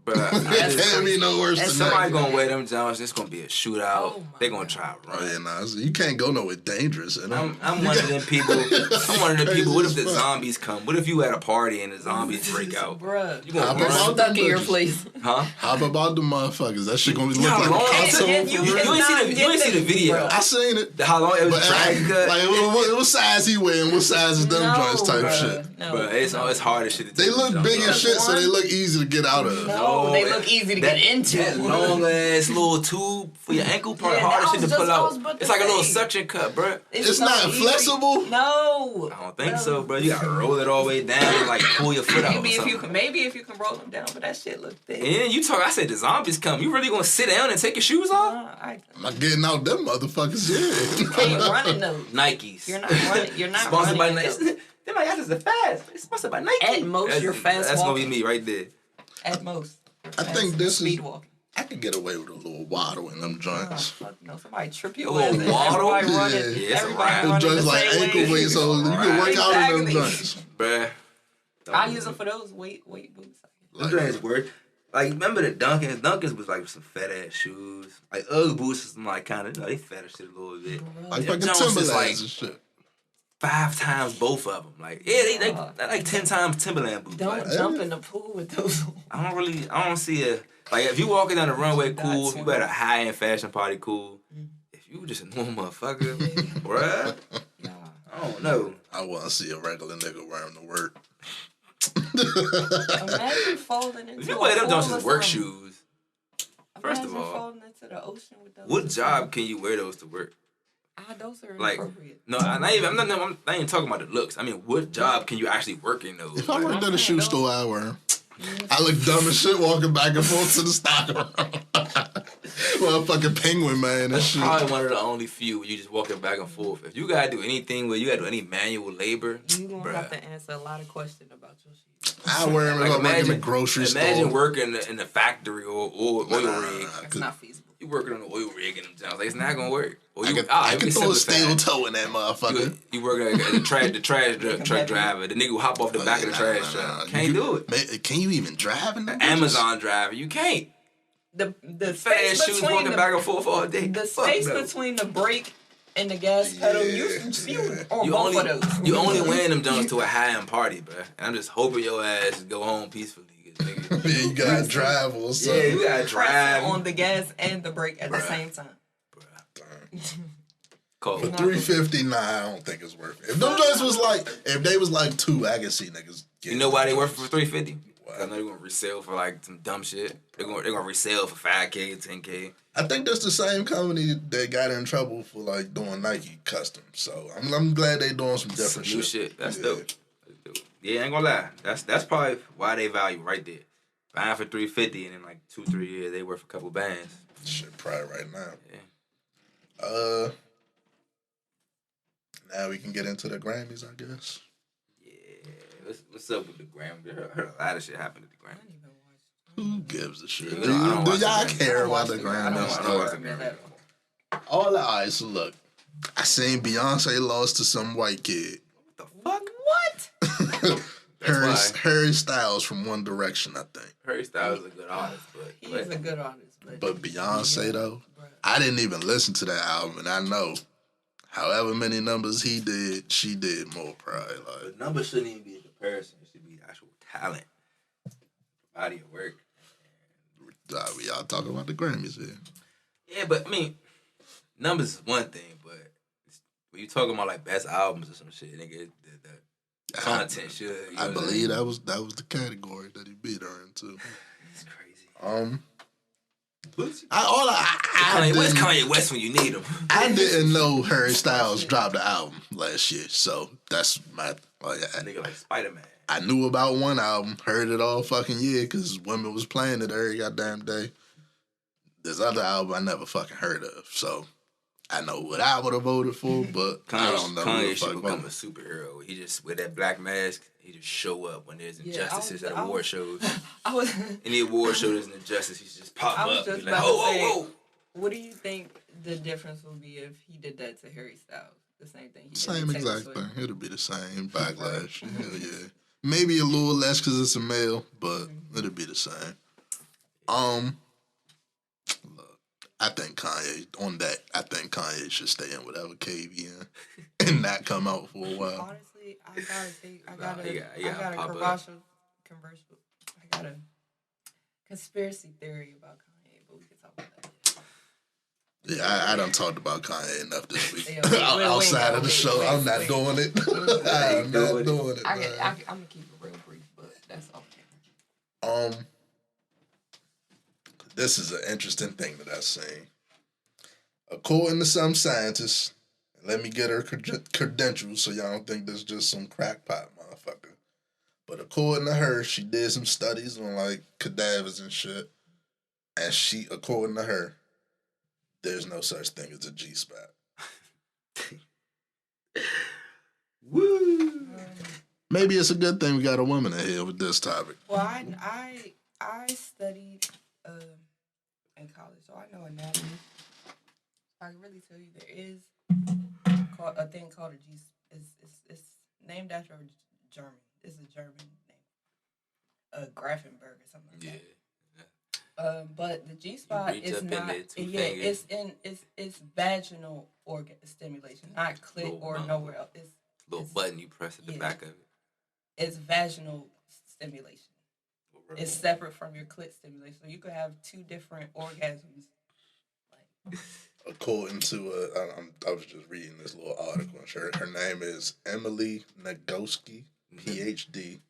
But They can't be no worse than somebody that. gonna wear them Jones. It's gonna be a shootout. Oh, my They gonna try to Oh run. yeah, nah. So you can't go nowhere dangerous. And I'm one of them people. I'm one of them Crazy people. What if as the fuck. zombies come? What if you at a party and the zombies break out? Bruh. You gonna Hop run? about Stuck them in your bitches. place. Huh? Hop about the motherfuckers. That shit gonna look How like long? a console. You You ain't see the video. I seen it. How long it was But dragging cut? like, what size he wearing? What size is them joints type bruh. shit? No, But it's hard as shit to They take look them big jumps as off. shit, so they look easy to get out of. No, they it- look easy to that- get into. That long ass little tube for your ankle part, Yeah, hard that as shit was to pull just- I out. was about to It's like a little say. suction cup, bro. It's so not easy. flexible? No. I don't think so, bro. You gotta roll it all the way down and like pull your foot out. Maybe or if you something. can, maybe if you can roll them down, but that shit look thick. And then you talk. I said the zombies come. You really gonna sit down and take your shoes off? I I'm not getting out them motherfuckers. Yeah. can't running those. Nikes. You're not running. You're not Sponsored by running Nike. those. Them like that's the fast. It's sponsored by Nike. At most, you're fast That's gonna be walking. me right there. At most. I think this speed is. walking. I could get away with a little waddle in them Oh, joints. fuck no! Somebody trip you. A little with it. waddle? Everybody Yeah. running. Yeah, it's everybody a Them running joints the like same ankle way. weight, so you can work out in them Exactly. joints. Bruh. I use them for those weight boots. Them joints work. Like, remember the Dunkins? Dunkins was like some fat ass shoes. Like, Ugg boots is some like kind of, they fat as shit a little bit. Like Them fucking Jones is Timberlands like and shit. 5 times both of them. Like, yeah, they like 10 times Timberland boots. Don't Like, jump in the pool with those. I don't see a, like, if you walking down the runway, cool. If you at a high-end fashion party, cool. If you just a normal motherfucker, bruh, Nah. I don't know. I want to see a regular nigga wearing to work. Imagine falling into If you wear them a Jones pool as or work something. shoes, first of Imagine all, falling into the ocean with those. what job can you wear those to work? Those are Like, inappropriate. no, I'm not even talking about the looks. I mean, what job can you actually work in those? If I Like, worked at a shoe store, I wear 'em. I look dumb as shit walking back and forth to the stock room. Motherfucking penguin man and that's shit. probably one of the only few where you just walking back and forth. If you gotta do anything where you gotta do any manual labor, You're going to have bruh. to answer a lot of questions about your shit. I wear them if I'm working in the grocery store. Imagine working in the factory or oil rig. That's not feasible. You working on the oil rig in them jobs. Like, it's not gonna work. Or I you, can throw a steel toe in that motherfucker. You work at the trash truck driver. The nigga who hop off the back of the trash truck. Can't do it. Can you even drive in that? Amazon driver. You can't. The Fat ass space shoes between walking the, back and forth all day. the Fuck space no. between the brake and the gas pedal, you on You both only, of those. you only wearing them Jones to a high-end party, bro. And I'm just hoping your ass go home peacefully. 'Cause, nigga, Yeah, you gotta drive or yeah, something. you gotta drive. on the gas and the brake at the same time. Cold. For $3.50, nah, I don't think it's worth it. If them joints was like, if they was like $2, I could see niggas. You know why they worth for $3.50? Why? I know they're gonna resell for like some dumb shit. They're gonna resell for $5K, $10K. I think that's the same company that got in trouble for like doing Nike custom. So I'm glad they doing some different New shit. shit. That's Yeah. dope. That's dope. Yeah, I ain't gonna lie. That's probably why they value right there. Buying for $3.50 and in like 2-3 years they worth a couple bands. Shit, probably right now. Yeah. Now we can get into the Grammys, I guess. Yeah. What's up with the Grammy? I heard a lot of shit happened at the Grammy. Who gives a shit? Yeah, I don't Do watch y'all the Grammys. care I don't about watch the the Grammys. Grammys? I don't watch the Grammy. Alright, so look. I seen Beyonce lost to some white kid. What the fuck? What? Harry Styles from One Direction, I think. Harry Styles is a good artist, but He is a good artist, But Beyonce, though, Bruh. I didn't even listen to that album, and I know however many numbers he did, she did more, probably. the Like, numbers shouldn't even be a comparison. It should be actual talent, body of work. we all talking about the Grammys here. Yeah, but I mean, numbers is one thing, but when you talking about like best albums or some shit, nigga, the content should. You know I what I'm believe saying? that was the category that he beat her into. It's crazy. Where's Kanye West when you need him? I didn't know Harry Styles dropped the album last year, so that's my. Nigga like Spider-Man. I knew about one album, heard it all fucking year because women was playing it every goddamn day. This other album I never fucking heard of, so I know what I would have voted for, but I don't know. Kanye should become a superhero. He just with that black mask. He just show up when there's injustices at award shows. Any award show there's an injustice, he just pop up. Just like, oh. What do you think the difference would be if he did that to Harry Styles? The same thing. Same exact thing. It'll be the same backlash. Hell yeah. Maybe a little less because it's a male, but it'll be the same. Look, I think Kanye should stay in whatever cave he in and not come out for a while. Honestly, I got a conspiracy theory about Kanye, but we can talk about that. Yeah, I done talked about Kanye enough this week. Outside of the show, I'm not doing it. I'm not doing it. I'm gonna keep it real brief, but that's okay. This is an interesting thing that I've seen. According to some scientists, let me get her credentials so y'all don't think this is just some crackpot motherfucker. But according to her, she did some studies on like cadavers and shit, and according to her, there's no such thing as a G-spot. Woo! Maybe it's a good thing we got a woman in here with this topic. Well, I studied in college, so I know anatomy. I can really tell you there is a thing called a G. It's named after a German. It's a German name, Grafenberg or something like that. But the G spot is not. It's vaginal organ stimulation, not clit or nowhere else. It's little button you press at the back of it. It's vaginal stimulation. It's separate from your clit stimulation, so you could have two different orgasms. According to I was just reading this little article. Her name is Emily Nagoski, PhD.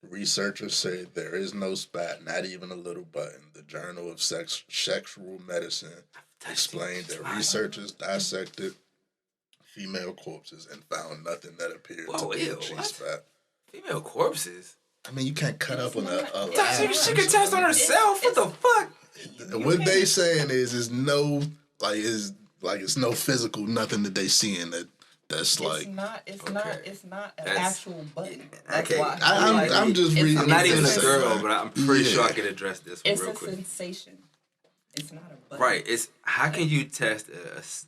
Researchers say there is no spot, not even a little button. The Journal of Sexual Medicine explained that researchers dissected female corpses and found nothing that appeared to be a G-spot. Female corpses? I mean, you can't cut up on a she can test on herself. What the fuck? What they saying is it's no physical nothing that they seeing that's like. It's not an actual button. Okay, I'm just reading. I'm not even a girl, but I'm pretty sure I can address this one real quick. It's a sensation. It's not a button. Right. How can you test?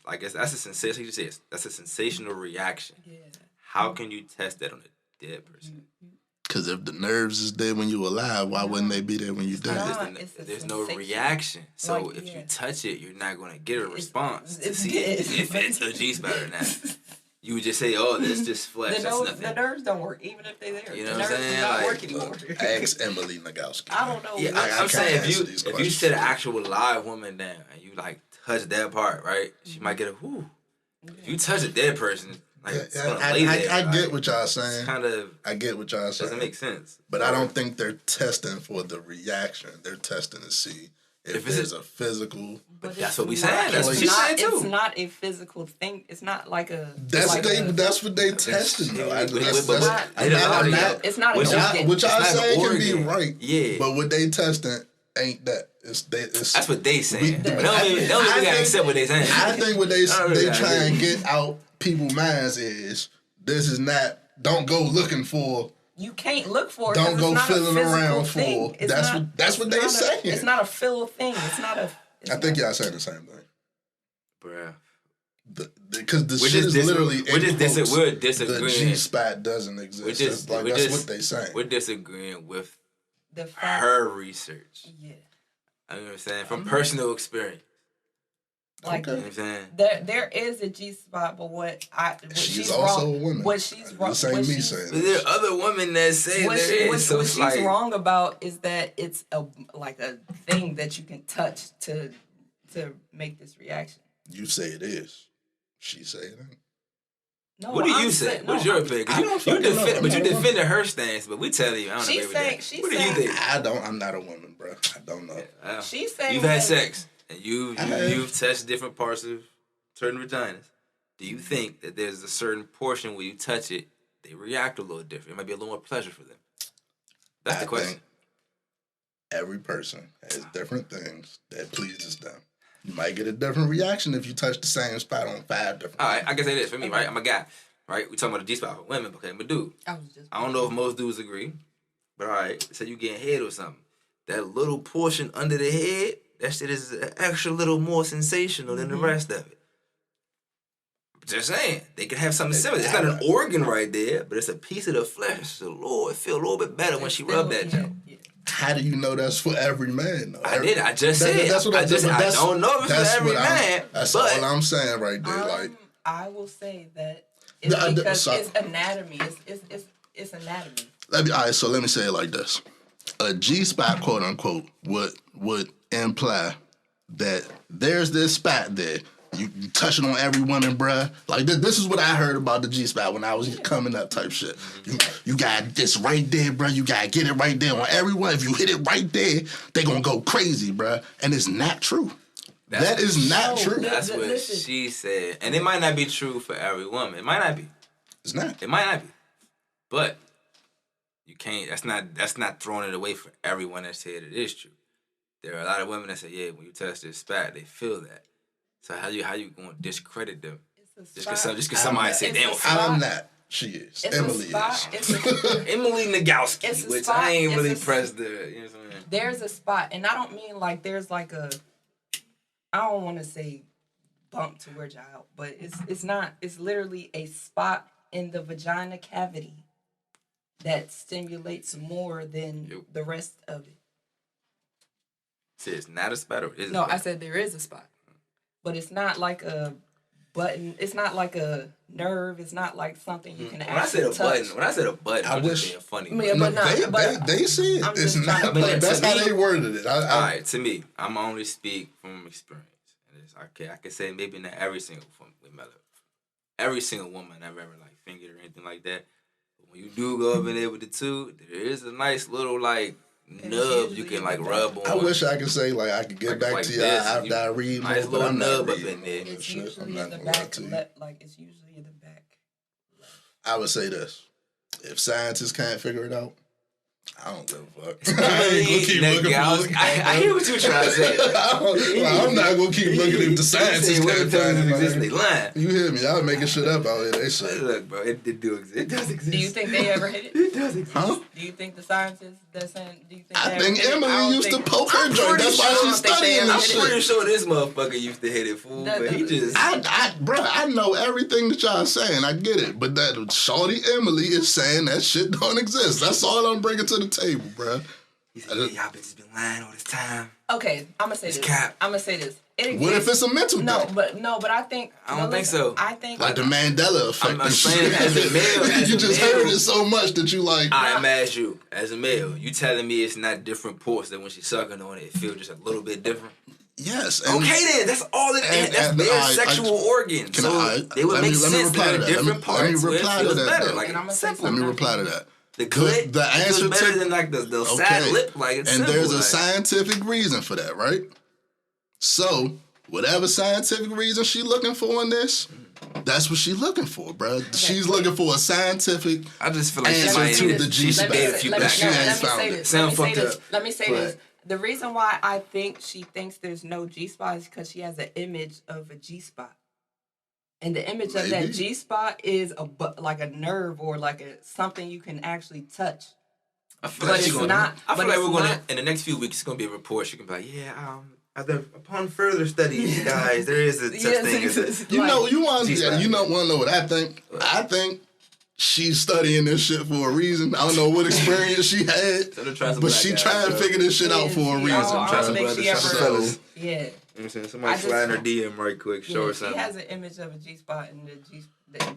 I guess that's a sensation. You say that's a sensational reaction. Yeah. How can you test that on a dead person? Because if the nerves is there when you alive, why wouldn't they be there when you dead? There's no reaction. So if you touch it, you're not going to get a response to see if it's a G-spot or not. You would just say, "Oh, this just flesh." That's nothing. The nerves don't work, even if they're there. You know what I'm saying? Do not work anymore. Ask Emily Nagowski. I don't know. Yeah, I'm saying if you sit an actual live woman down and you like touch that part, right? She might get a whoo. If you touch a dead person, like I get what y'all saying. I get what y'all saying. Doesn't make sense. But I don't think they're testing for the reaction. They're testing to see if there's a physical. But that's what we saying. That's what she's saying too. It's not a physical thing. It's not like a. That's what they testing though. It's not. What y'all saying can be right. Yeah. But what they testing ain't that. That's what they saying. They don't even gotta accept what they saying. I think what they try and get out people's minds is this is not. Don't go looking for. You can't look for it. Don't go feeling around thing. for. That's what they saying. It's not a feel thing. It's not a. I think y'all saying the same thing, bruh. Because the shit is literally. We're disagreeing. The G-spot doesn't exist. That's what they saying. We're disagreeing with her research. Yeah. I know what I'm saying from personal experience. Like, You know what I'm saying? there is a G spot, but what She's she's also wrong, a woman. what she's wrong, This ain't me saying But there are other women that say what there is. So what it's she's like, wrong about is that it's a thing that you can touch to make this reaction. You say it is. She say it ain't. No, what do you I'm say? saying- What's no, your I'm- opinion? 'Cause I don't you fucking know. I'm not a woman. defended her stance, but we tell you, I don't She's agree with saying- that. she's What do you saying- think? I'm not a woman, bro. I don't know. She's saying You've had that- sex, and I have. you've touched different parts of certain vaginas. Do you think that there's a certain portion where you touch it, they react a little different? It might be a little more pleasure for them. That's the question. think every person has different things that pleases them. You might get a different reaction if you touch the same spot on 5 different. All right, I can say this for me, right? I'm a guy, right? We talking about the G spot for women, okay? I'm a dude. I don't know if most dudes agree, but all right, say you getting head or something. That little portion under the head, that shit is an extra little more sensational than the rest of it. Just saying, they can have something similar. It's not an organ right there, but it's a piece of the flesh. It feel a little bit better when she rubbed that joint. Yeah. How do you know that's for every man, though? I just said. That's what I don't know if it's that's for every what man. That's but all I'm saying right there. Like, I will say that it's because it's anatomy. It's anatomy. all right, so let me say it like this. A G-spot, quote unquote, would imply that there's this spot there. You touching on every woman, bruh. Like, this is what I heard about the G-spot when I was coming up type shit. You got this right there, bruh. You got to get it right there on everyone. If you hit it right there, they going to go crazy, bruh. And it's not true. That is not true. That's what she said. And it might not be true for every woman. It might not be. It's not. It might not be. But you can't, that's not throwing it away for everyone that said it is true. There are a lot of women that say, yeah, when you touch this spot, they feel that. So how you going to discredit them? Just because somebody said they don't feel I'm not. She is. Emily is. Emily Nagowski, which I ain't really pressed the, you know what I'm saying? There's a spot, and I don't mean like there's like a, I don't want to say bump to where y'all, but it's not, it's literally a spot in the vagina cavity that stimulates more than the rest of it. So it's not a spot, or is it? No, I said there is a spot. But it's not like a button. It's not like a nerve. It's not like something you can actually touch. When I said a button, I was being funny. They see it. It's not. That's how they worded it. All right, to me, I'm only speak from experience. I can say maybe not every single every single woman I've ever like fingered or anything like that. But when you do go up in there with the two, there is a nice little like nub you can like rub on. I wish I could say like I could get back to you after I read more, nice but I'm nub not up in there. It's usually in the back. Like it's usually in the back. I would say this: if scientists can't figure it out, I don't give a fuck. I ain't gonna keep looking for it. I hear what you're trying to say. I'm not gonna keep looking if the scientists can't find it. They lying. You hear me? Y'all making shit up out here. They say. Look, bro, it do exist. It does exist. Do you think they ever hit it? It does exist. Huh? Do you think the scientists that saying? Do you think? I think Emily used to poke her joint. That's why she's studying this shit. I'm pretty sure this motherfucker used to hit it, fool. But he just. I know everything that y'all saying. I get it, but that shorty Emily is saying that shit don't exist. That's all I'm bringing to the table, bro. He said, y'all bitches been lying all this time. Okay, I'm gonna say this. Cap. I'm gonna say this. What if it's a mental thing? But I think I don't think so. I think like the Mandela effect. I'm saying as a male, you just heard it so much that you like. I'm as you as a male. You telling me it's not different ports that when she's sucking on it, it feels just a little bit different. Yes. Okay then, that's all it is. That's their sexual organs. So they would make sense that there are different parts where it feels better. Like let me reply to that. The clit, the answer better than like the side lip, like it's and simple, there's a like. scientific reason for that, right? So whatever scientific reason she looking for in this, that's what she looking for, bro. Okay. She's looking for a scientific. I just feel like answer to the G spot. Let me say this. The reason why I think she thinks there's no G spot is because she has an image of a G spot. And the image of that G spot is like a nerve or like something you can actually touch. I feel like we're gonna in the next few weeks. It's gonna be a report. She can be like, upon further studies, guys, there is a such thing as a. You want to know what I think? I think she's studying this shit for a reason. I don't know what experience she had, but she trying to figure this shit out for a reason. You know what I'm saying? Somebody slide in her DM right quick, show her something. She has an image of a G-spot, and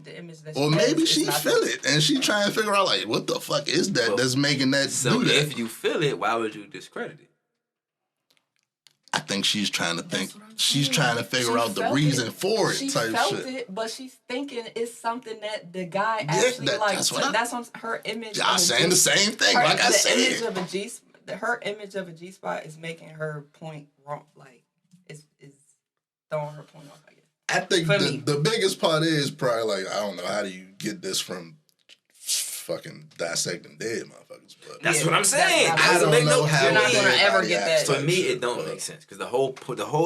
the image that she or has maybe is she not feel it, and she trying to figure out, like, what the fuck is that that's making that so do that? if you feel it, why would you discredit it? I think she's trying to think. She's trying to figure out the reason for it. She type felt shit. it, but she's thinking it's something that the guy actually likes. That's what her image. Y'all saying the same thing. Like I said, her image of a G spot is making her point wrong. Like is throwing her point off. I guess. I think the biggest part is probably like, I don't know, how do you get this from fucking dissecting dead motherfuckers? But that's what I'm saying. I don't know how you're not gonna ever get that. For me, it don't make sense because the whole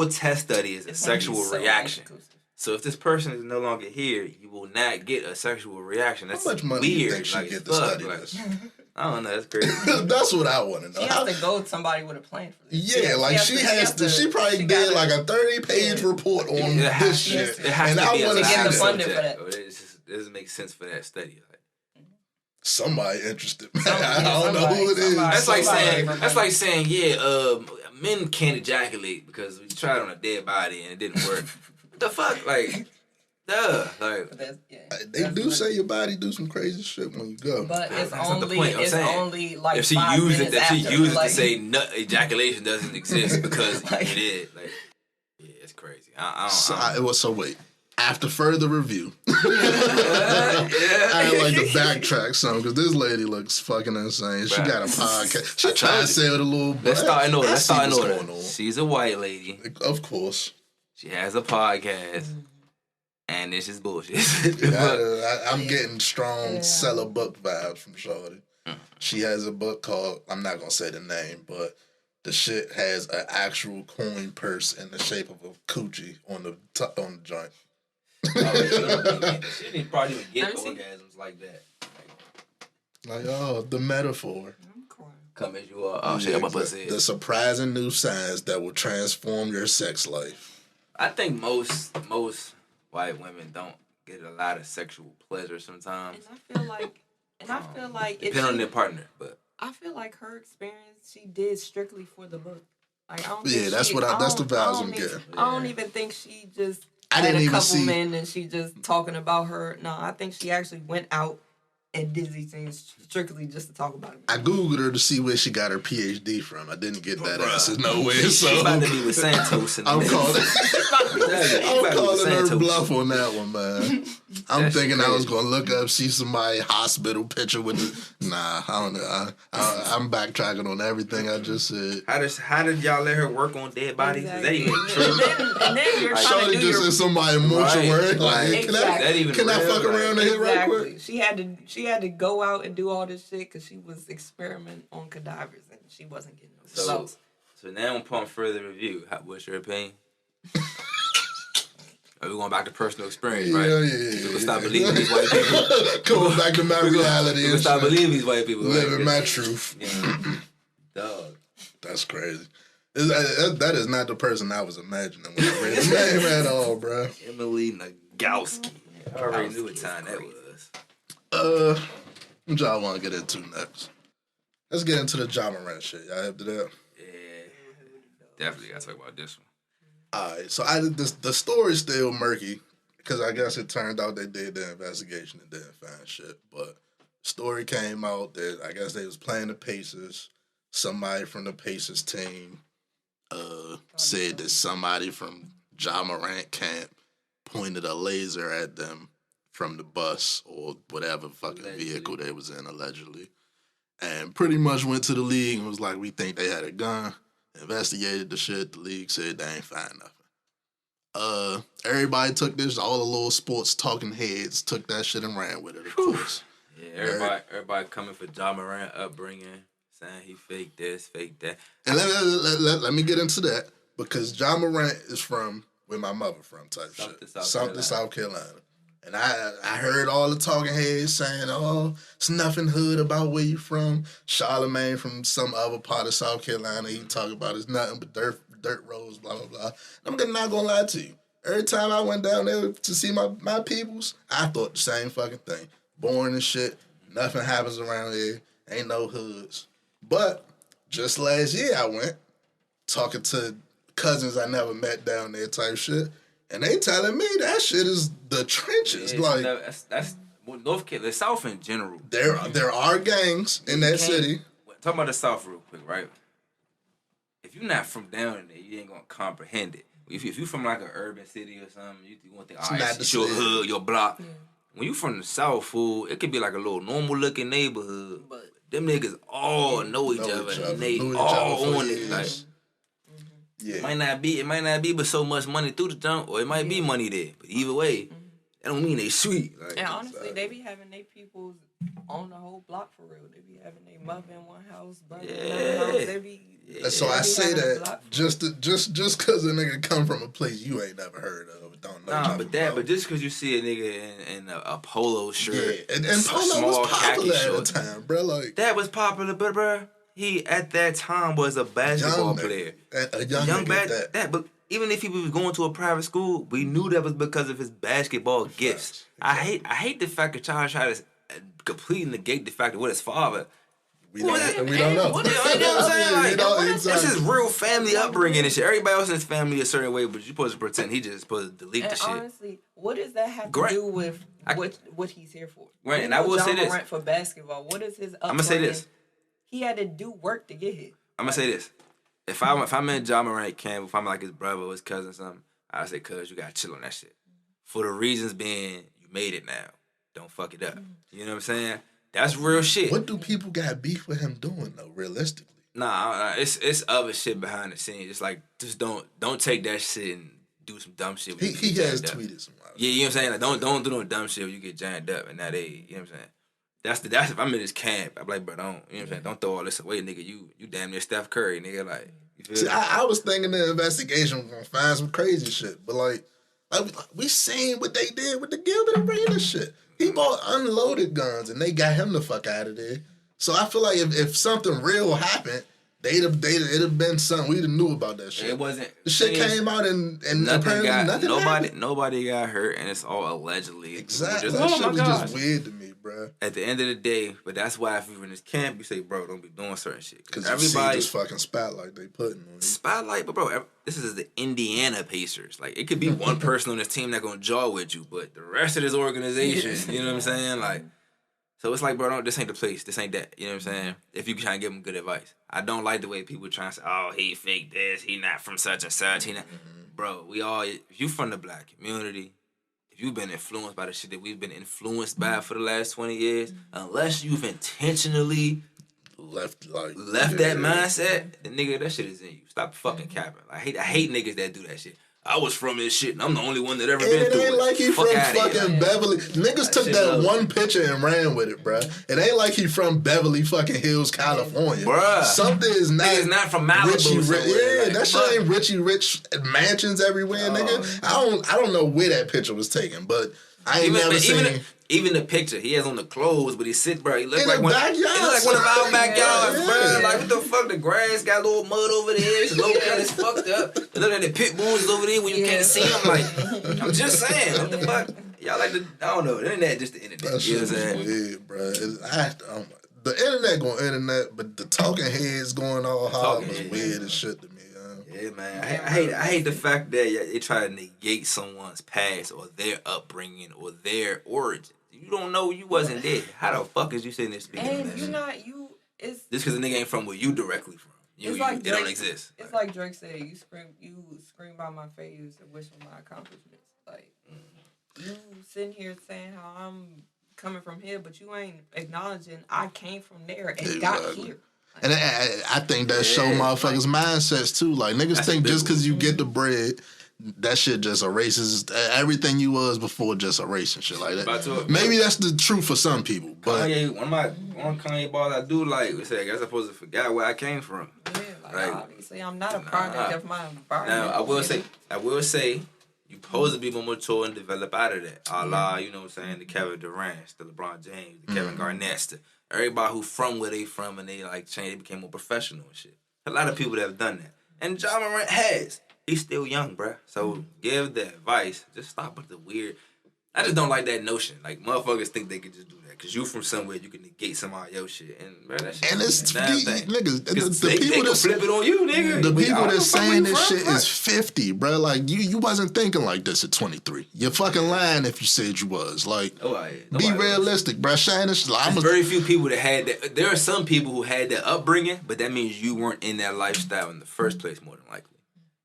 test study is a sexual reaction. So if this person is no longer here, you will not get a sexual reaction. That's how much money weird. do you think she get to study this? I don't know. That's crazy. That's what I want to know. She has to go with somebody with a plan for this. Yeah, like she has to. She probably did like a 30-page report on this shit, and I want to get the funding for that. It doesn't make sense for that study. Somebody interested. I don't know who it is. That's like saying, men can't ejaculate because we tried on a dead body and it didn't work. What the fuck, like, duh, like. They do say your body do some crazy shit when you go. But it's only like if she used it to say ejaculation doesn't exist because it did, like, yeah, it's crazy. So wait. After further review, I like to backtrack some because this lady looks fucking insane. She got a podcast. She trying to say it a little bit. Let's start in order. She's a white lady. Of course. She has a podcast. And this is bullshit. I'm getting strong seller book vibes from Shorty. She has a book called, I'm not going to say the name, but the shit has an actual coin purse in the shape of a coochie on the joint. She didn't probably even get orgasms like that. Like, the metaphor. Come as you are. Oh, shit, I'm about to say it. The surprising new signs that will transform your sex life. I think most white women don't get a lot of sexual pleasure sometimes. And I feel like depending on their partner, but I feel like her experience she did strictly for the book. Like I don't. That's the vibes I'm getting. I don't even think she just had a couple men and she just talking about her. No, I think she actually went out and did these things strictly just to talk about it. I Googled her to see where she got her PhD from. I didn't get that answer nowhere. So she's about to be with Santos. I'm calling her bluff on that one, man. I'm thinking I was going to look up, see somebody hospital picture with the... Nah, I don't know. I'm backtracking on everything I just said. How did y'all let her work on dead bodies? Exactly. Is that even true? And then you're trying to do just said somebody mortuary. Like, can I fuck around and hit right quick? She had to go out and do all this shit because she was experimenting on cadavers and she wasn't getting no results. So now upon further review, what's your opinion? Are we going back to personal experience, right? Yeah. People stop believing these white people. Coming back to my reality. People stop believing these white people. Living my truth. Yeah. Dog. That's crazy. That is not the person I was imagining when I read the name at all, bro. Emily Nagoski. I already knew what time that was. What y'all want to get into next? Let's get into the Ja Morant shit. Y'all have to that? Yeah. Definitely got to talk about this one. Alright, so the story's still murky because I guess it turned out they did the investigation and didn't find shit. But story came out that I guess they was playing the Pacers. Somebody from the Pacers team said that somebody from Ja Morant camp pointed a laser at them from the bus or whatever fucking vehicle they was in, allegedly. And pretty much went to the league and was like, we think they had a gun. Investigated the shit. The league said they ain't find nothing. Everybody took this, all the little sports talking heads took that shit and ran with it, of course. Yeah, everybody coming for Ja Morant upbringing, saying he faked this, faked that. And let me get into that, because Ja Morant is from where my mother from type shit. South Carolina. And I heard all the talking heads saying, oh, it's nothing hood about where you from. Charlemagne from some other part of South Carolina, he talk about it's nothing but dirt roads, blah, blah, blah. I'm not going to lie to you. Every time I went down there to see my peoples, I thought the same fucking thing. Boring and shit. Nothing happens around here. Ain't no hoods. But just last year I went talking to a cousins I never met down there type shit. And they telling me that shit is the trenches. Yeah, like that's North Carolina, the South in general. There are gangs in that city. Talk about the South real quick, right? If you're not from down there, you ain't gonna comprehend it. If you from like an urban city or something, you gonna think, all right, it's your hood, your block. Yeah. When you from the South, fool, it could be like a little normal looking neighborhood, but them niggas all know each other, and they all on it. Like, it might not be, but so much money through the jump, or it might be money there. But either way, that don't mean they sweet. Like, and honestly, they be having their peoples on the whole block for real. They be having their mother in one house, brother in another house. They be. So I say that just because a nigga come from a place you ain't never heard of, don't know. But just because you see a nigga in a polo shirt, and polo was popular at the time, bro. Like that was popular, but bro, he at that time was a basketball player, a young that. But even if he was going to a private school, we knew that was because of his basketball gifts. Exactly. I hate the fact that y'all try to completely negate the fact that with his father. We don't know. What you know what I'm saying? Like, that's his real family upbringing and shit. Everybody else in his family a certain way, but you supposed to pretend he just supposed to delete the shit. Honestly, what does that have to do with what he's here for? Right, and I will say this. Morant for basketball. What is his upbringing? I'm gonna say this. He had to do work to get here. I'm gonna say this. If I'm in Ja Morant camp, if I'm like his brother or his cousin or something, I say, cuz you gotta chill on that shit. For the reasons being, you made it now. Don't fuck it up. You know what I'm saying? That's real shit. What do people got beef with him doing though, realistically? Nah, it's other shit behind the scenes. It's like just don't take that shit and do some dumb shit. He has tweeted some. Yeah, you know what I'm saying? Like don't do no dumb shit when you get jammed up and that age. You know what I'm saying? That's if I'm in this camp, I'm like, bro, don't, you know what I'm saying? Don't throw all this away, nigga. You damn near Steph Curry, nigga. Like, you feel me? I was thinking the investigation was gonna find some crazy shit, but like we seen what they did with the Gilbert Arenas shit. He bought unloaded guns and they got him the fuck out of there. So I feel like if something real happened, it'd have been something we knew about that shit. It wasn't. The shit came out and apparently nothing happened. Nobody got hurt, and it's all allegedly. Exactly. That shit was just weird to me, bro. At the end of the day, but that's why if you're in this camp, you say, bro, don't be doing certain shit. Because everybody this fucking spotlight they putting on you. Spotlight, but bro, this is the Indiana Pacers. Like, it could be one person on this team that gonna jaw with you, but the rest of this organization, you know what I'm saying? Like, so it's like, bro, this ain't the place. This ain't that. You know what I'm saying? If you trying to give them good advice. I don't like the way people trying to say, oh, he fake this. He not from such and such. He not. Bro, if you from the black community, if you've been influenced by the shit that we've been influenced by for the last 20 years, unless you've intentionally left that mindset, then nigga, that shit is in you. Stop fucking capping. I hate niggas that do that shit. I was from this shit, and I'm the only one that ever been through it. It ain't like he from fucking Beverly. Niggas took that one picture and ran with it, bruh. It ain't like he from Beverly fucking Hills, California. Bruh. Something is not. Niggas not from Malibu. That shit ain't Richie Rich mansions everywhere, nigga. I don't know where that picture was taken, but I ain't never seen. Even the picture he has on the clothes, but he sit, bro. He look in like one. He look like one of our backyards, bro. Like what the fuck? The grass got a little mud over there. His low cut is fucked up. And look at the pit bulls over there when you can't see them. Like I'm just saying, what the fuck? Y'all like the I don't know. The internet just the internet. That shit is weird, bro. The internet going internet, but the talking heads going all hard was weird as shit to me. Yeah, man. I hate the fact that they try to negate someone's past or their upbringing or their origin. You don't know you wasn't there. How the fuck is you sitting there speaking and of that you're shit? not you. It's just because the nigga ain't from where you directly from. It don't exist. It's like Drake said. You scream by my face and wish for my accomplishments. Like you sitting here saying how I'm coming from here, but you ain't acknowledging I came from there and got here. And I think that show motherfuckers' mindsets too. Like niggas think just because you get the bread, that shit just erases everything you was before. Just erasing shit like that. Maybe that's the truth for some people. But Kanye, one of Kanye bars I do like. We say I guess I'm supposed to forget where I came from. Yeah, like obviously I'm not a product of my environment. Now I will say. You supposed to be more mature and develop out of that. A la, you know what I'm saying, the Kevin Durant, the LeBron James, the Kevin Garnett, everybody who from where they from and they like changed, they became more professional and shit. A lot of people that have done that. And Ja Morant has. He's still young, bruh. So give the advice. Just stop with the weird. I just don't like that notion. Like, motherfuckers think they could just do that. Because you from somewhere, you can negate somebody else's shit. And, bro, that shit it's niggas, the people that flip it on you, nigga. The people that's saying this shit is 50, bro. Like, you wasn't thinking like this at 23. You're fucking lying if you said you was. Like, be realistic, bro. There's very few people that had that. There are some people who had that upbringing, but that means you weren't in that lifestyle in the first place, more than likely.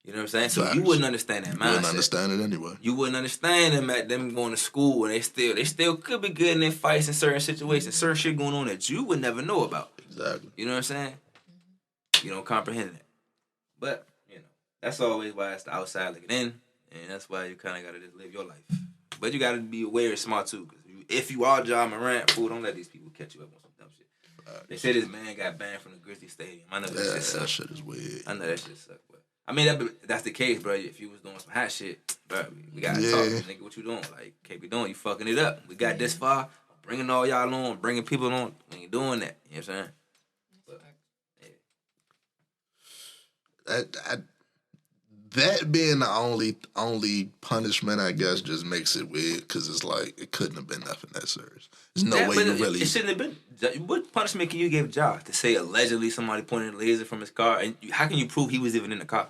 You know what I'm saying? So you wouldn't understand that mindset. You wouldn't understand it anyway. You wouldn't understand them going to school and they still could be good in their fights in certain situations, certain shit going on that you would never know about. Exactly. You know what I'm saying? You don't comprehend it. But, that's always why it's the outside looking in, and that's why you kind of got to just live your life. But you got to be aware and smart too, because if you are Ja Morant, fool, don't let these people catch you up on some dumb shit. They say this man got banned from the Grizzly Stadium. I know that shit sucks. That shit is weird. I know that shit sucks. I mean, that's the case, bro. If you was doing some hot shit, bro, we gotta talk. Nigga, what you doing? Like, can't be doing. You fucking it up. We got this far. I'm bringing all y'all on, bringing people on. We ain't doing that. You know what I'm saying? But, that being the only punishment, I guess, just makes it weird because it's like it couldn't have been nothing that serious. There's no way you really. It shouldn't have been. What punishment can you give Ja to say allegedly somebody pointed a laser from his car, and how can you prove he was even in the car?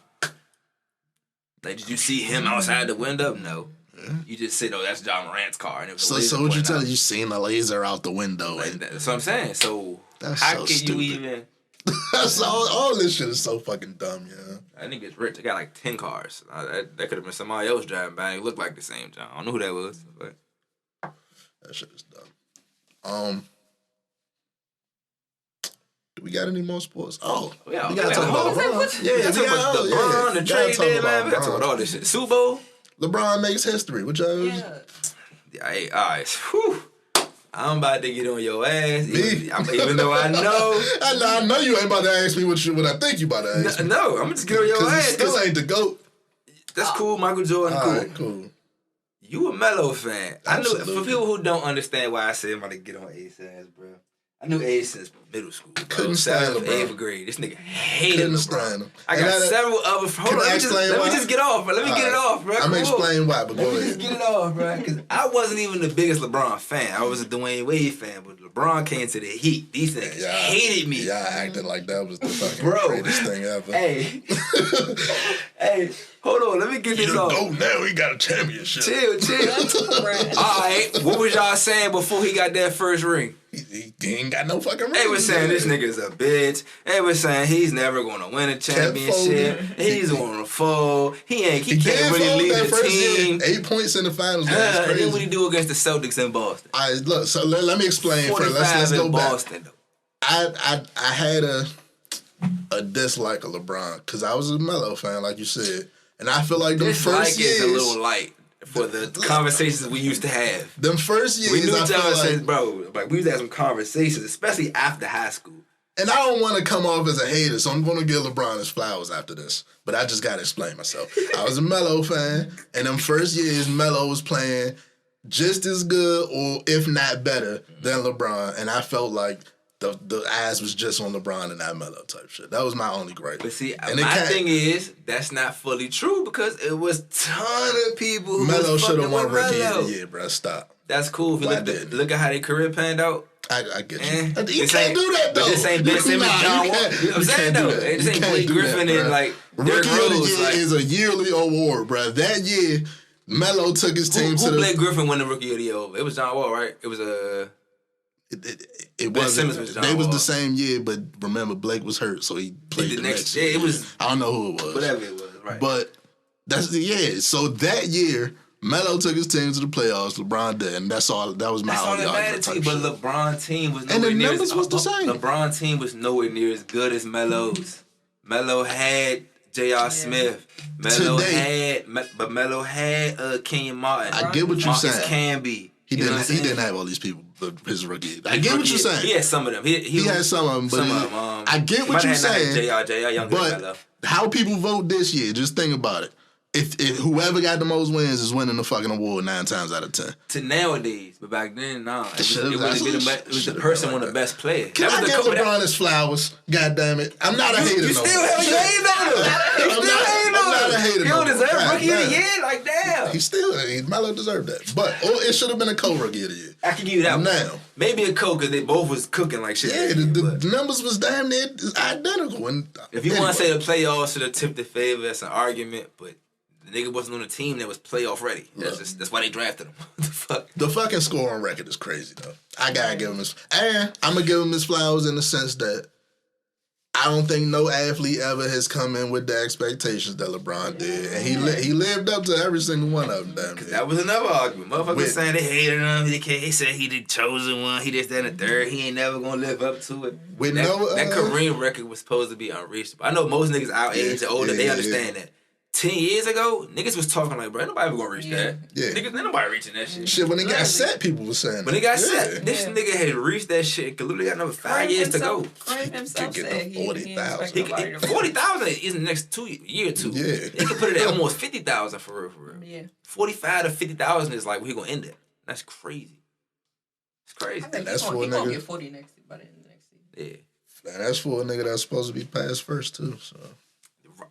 Like, did you see him outside the window? No. Yeah. You just said, "Oh, that's Ja Morant's car," and it was a laser. So what you telling? You seen the laser out the window? Like, that's what I'm saying. So how can stupid. you even? That's all this shit is so fucking dumb, yeah. That nigga's rich. They got like 10 cars. That could have been somebody else driving by. It looked like the same John. I don't know who that was, but that shit is dumb. Do we got any more sports? Oh, yeah, we gotta talk about LeBron. Yeah, we got LeBron, the trade deadline. We gotta talk about all this shit. Super Bowl. LeBron makes history. What y'all? Yeah. Hey, all right. Whew. I'm about to get on your ass, even though I know. I know you ain't about to ask me what I think you about to ask me. No, I'm gonna just get on your ass. Still ain't the GOAT. That's cool, Michael Jordan. All cool. Right, cool. You a Melo fan. Absolutely. I knew, for people who don't understand why I said I'm about to get on Aye's ass, bro. I knew Aye since middle school. Bro. Couldn't stand him, bro. 8th grade. This nigga hated LeBron. Stand him. I got several other. Hold on, let me just get off, bro. Let me get it off, bro. I'm gonna explain why, but go ahead. Let me just get it off, bro. Because I wasn't even the biggest LeBron fan. I was a Dwayne Wade fan, but LeBron came to the Heat. These niggas hated me. Yeah, I acted like that was the fucking greatest thing ever. Hey, hey, hold on. Let me get this off. Oh, now he got a championship. Chill. All right, what was y'all saying before he got that first ring? He ain't got no fucking ring. They was saying this nigga's a bitch. They was saying he's never gonna win a championship. He's gonna fold. He can't really lead the team. 8 points in the finals. And then what he do against the Celtics in Boston? All right, look. So let me explain. Let's go Boston, back. I had a dislike of LeBron because I was a Melo fan, like you said, and I feel like the first years is a little light. For the conversations we used to have. Them first years, we knew each other since, bro. Like, we used to have some conversations, especially after high school. And I don't want to come off as a hater, so I'm going to give LeBron his flowers after this. But I just got to explain myself. I was a Melo fan, and them first years, Melo was playing just as good, or if not better, than LeBron. And I felt like the eyes was just on LeBron and not Melo type shit. That was my only gripe. But see, my thing is, that's not fully true because it was ton of people who Melo should have won Rookie of the Year, bro. Stop. That's cool. If you look at how their career panned out. I get you. You can't do that, though. But this ain't Ben Simmons, John Wall. You know what I'm saying, though? This ain't Blake Griffin and, like, Rookie of the Year is a yearly award, bro. That year, Melo took his team to the... Who Blake Griffin won the Rookie of the Year over? It was John Wall, right? It was It wasn't. They was the same year, but remember Blake was hurt, so he played the next year. It was. I don't know who it was. Whatever it was, right? But that's So that year, Melo took his team to the playoffs. LeBron did, and that's all. That was my only argument. But LeBron team was nowhere and the near numbers was the same. LeBron team was nowhere near as good as Melo's. Melo had J.R. Smith. Melo had Kenyon Martin. I get what you're saying. Marcus Camby. He didn't have all these people. His rookie. I get what you're saying. He had some of them. He had some of them. But I get what you're saying. J.R. younger than Melo. How people vote this year? Just think about it. If whoever got the most wins is winning the fucking award 9 times out of 10. To nowadays, but back then, no. It was the person one of the best players. Can I give LeBron his flowers? God damn it. I'm not a hater. You still hating on him. You still hating on him. gotta hate it. He don't deserve God, rookie of the damn. year. Like, damn. Melo deserved that. But it should have been a co-rookie of the year. I can give you that now. one. Maybe a co because they both was cooking like shit. Yeah, the numbers was damn near identical. And if you want to say the playoffs should have tipped the favor, that's an argument. But the nigga wasn't on a team that was playoff ready. That's why they drafted him. The fuck. The fucking scoring record is crazy though. I gotta give him his, and I'm gonna give him his flowers in the sense that I don't think no athlete ever has come in with the expectations that LeBron did, and he lived up to every single one of them. Damn near. That was another argument. Motherfuckers saying they hated him. He said he the chosen one. He this, that, and the third. He ain't never gonna live up to it. That Kareem record was supposed to be unreachable. I know most niggas our age or older, they understand that. 10 years ago, niggas was talking like, bro, ain't nobody ever gonna reach that. Yeah. Niggas, ain't nobody reaching that shit. Shit, when they got set, people was saying that. When they got set, this nigga had reached that shit. Cause literally got another 5 years to go. Kareem himself said 40,000. 40,000 is in the next year or two. Yeah. He could put it at almost 50,000 for real. Yeah. 45 to 50,000 is like where he gonna end it. That's crazy. It's crazy. And that's for a nigga. He gonna get 40 by the end of the next season. Yeah. And that's for a nigga that's supposed to be passed first too. So.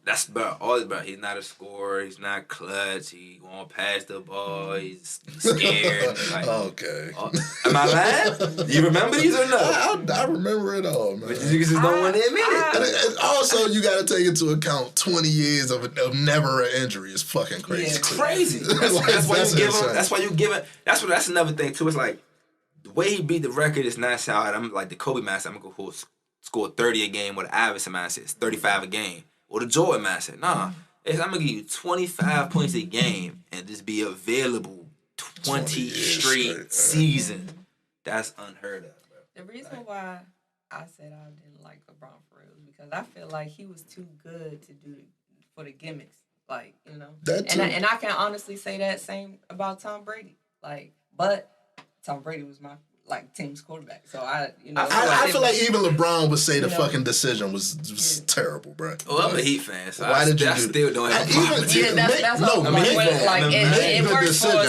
That's about all about. He's not a scorer. He's not clutch. He won't pass the ball. He's scared. Like, okay. Am I lying? You remember these or no? I remember it all, man. But you just don't want to admit it. And also, you got to take into account 20 years of never an injury is fucking crazy. Yeah, it's crazy. That's why you give him. That's why you give it. That's another thing too. It's like the way he beat the record is not solid. I'm like the Kobe mindset. I'm gonna go score 30 a game, or the Iverson mindset is 35 a game. Or the Jordan mindset. Nah. I'm going to give you 25 points a game and just be available 20 straight seasons. That's unheard of, bro. The reason why I said I didn't like LeBron for real is because I feel like he was too good to do for the gimmicks. Like, you know. And I can honestly say that same about Tom Brady. Like, but Tom Brady was my team's quarterback. So I feel like even LeBron would say the fucking decision was terrible, bro. Well, I'm a Heat fan, so why did you still don't have that's make the decision.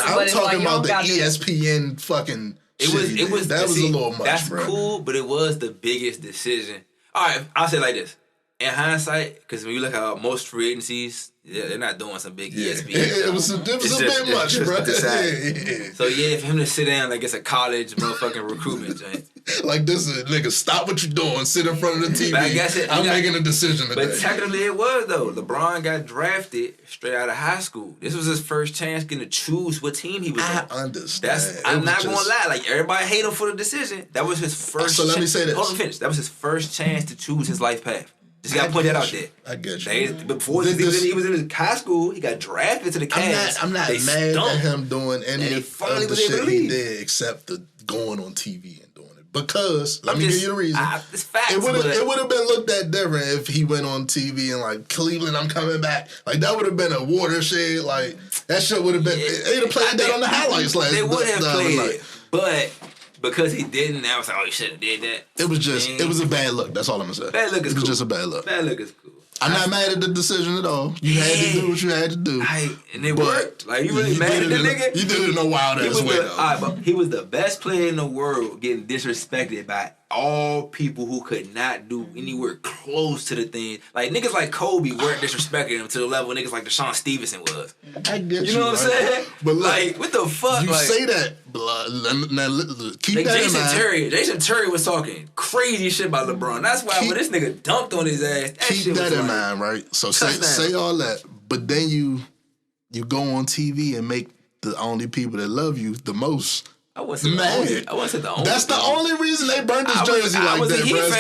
I'm talking about the ESPN fucking it was that was a little much, that's bro. Cool, but it was the biggest decision. All right, I'll say it like this. In hindsight, because when you look at most free agencies, they're not doing some big ESPN. It was a bit much, bro. So for him to sit down like it's a college motherfucking recruitment joint. Like this is nigga, stop what you're doing, sit in front of the TV. But I guess I'm making a decision today. But technically it was though. LeBron got drafted straight out of high school. This was his first chance getting to choose what team he was on. I understand. I'm not gonna lie. Like everybody hate him for the decision. That was his first. So let me say this. Hold on, finish. That was his first chance to choose his life path. Just gotta point that out there. I get you. Before he was in high school, he got drafted to the Cavs. I'm not mad at him doing any of the shit he did except the going on TV and doing it. Because let me give you the reason. It's facts. It would have been looked at different if he went on TV and like Cleveland, I'm coming back. Like that would have been a watershed. Like that shit would have been. They'd have played that on the highlights. Like they would have played it, but. Because he didn't, I was like, oh, you should have did that. It was a bad look. That's all I'm going to say. Bad look is cool. It was just a bad look. Bad look is cool. I'm not mad at the decision at all. You had to do what you had to do. And it worked. Like, you really mad at the nigga? You did it in a wild ass way, though. But he was the best player in the world getting disrespected by all people who could not do anywhere close to the thing. Like, niggas like Kobe weren't disrespecting him to the level niggas like Deshaun Stevenson was. I get you. You know what I'm saying? But look, like, what the fuck? You say that, blood. Keep like that in mind. Jason Terry was talking crazy shit about LeBron. That's why when this nigga dunked on his ass, keep that in mind, right? So say all that, but then you go on TV and make the only people that love you the most. I wasn't the only. That's the only reason they burned his jersey like that, bro. Because he went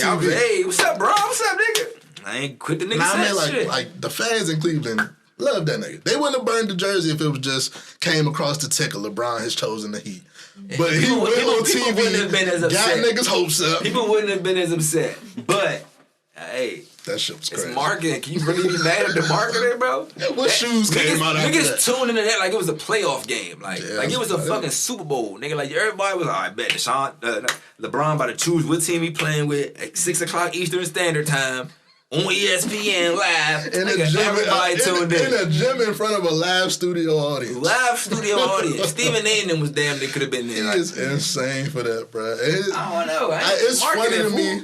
on TV. Hey, what's up, bro? What's up, nigga? I ain't quit the nigga shit. Like the fans in Cleveland love that nigga. They wouldn't have burned the jersey if it was just came across the ticker. LeBron has chosen the Heat. But he went on TV, got niggas' hopes up. People wouldn't have been as upset. But, hey. That shit was crazy. It's marketing. Can you really be mad at the marketing, bro? What shoes came out after that? Niggas tuned into that like it was a playoff game. Like it was a fucking Super Bowl. Nigga, like everybody was, I bet LeBron about to choose what team he playing with at 6 o'clock Eastern Standard Time. on ESPN live. In a Nigga, gym, everybody tuned in. In a gym in front of a live studio audience. Live studio audience. Stephen A. and them was damn. They could have been there. He Like, is insane for that, bro. I don't know. It's funny to me.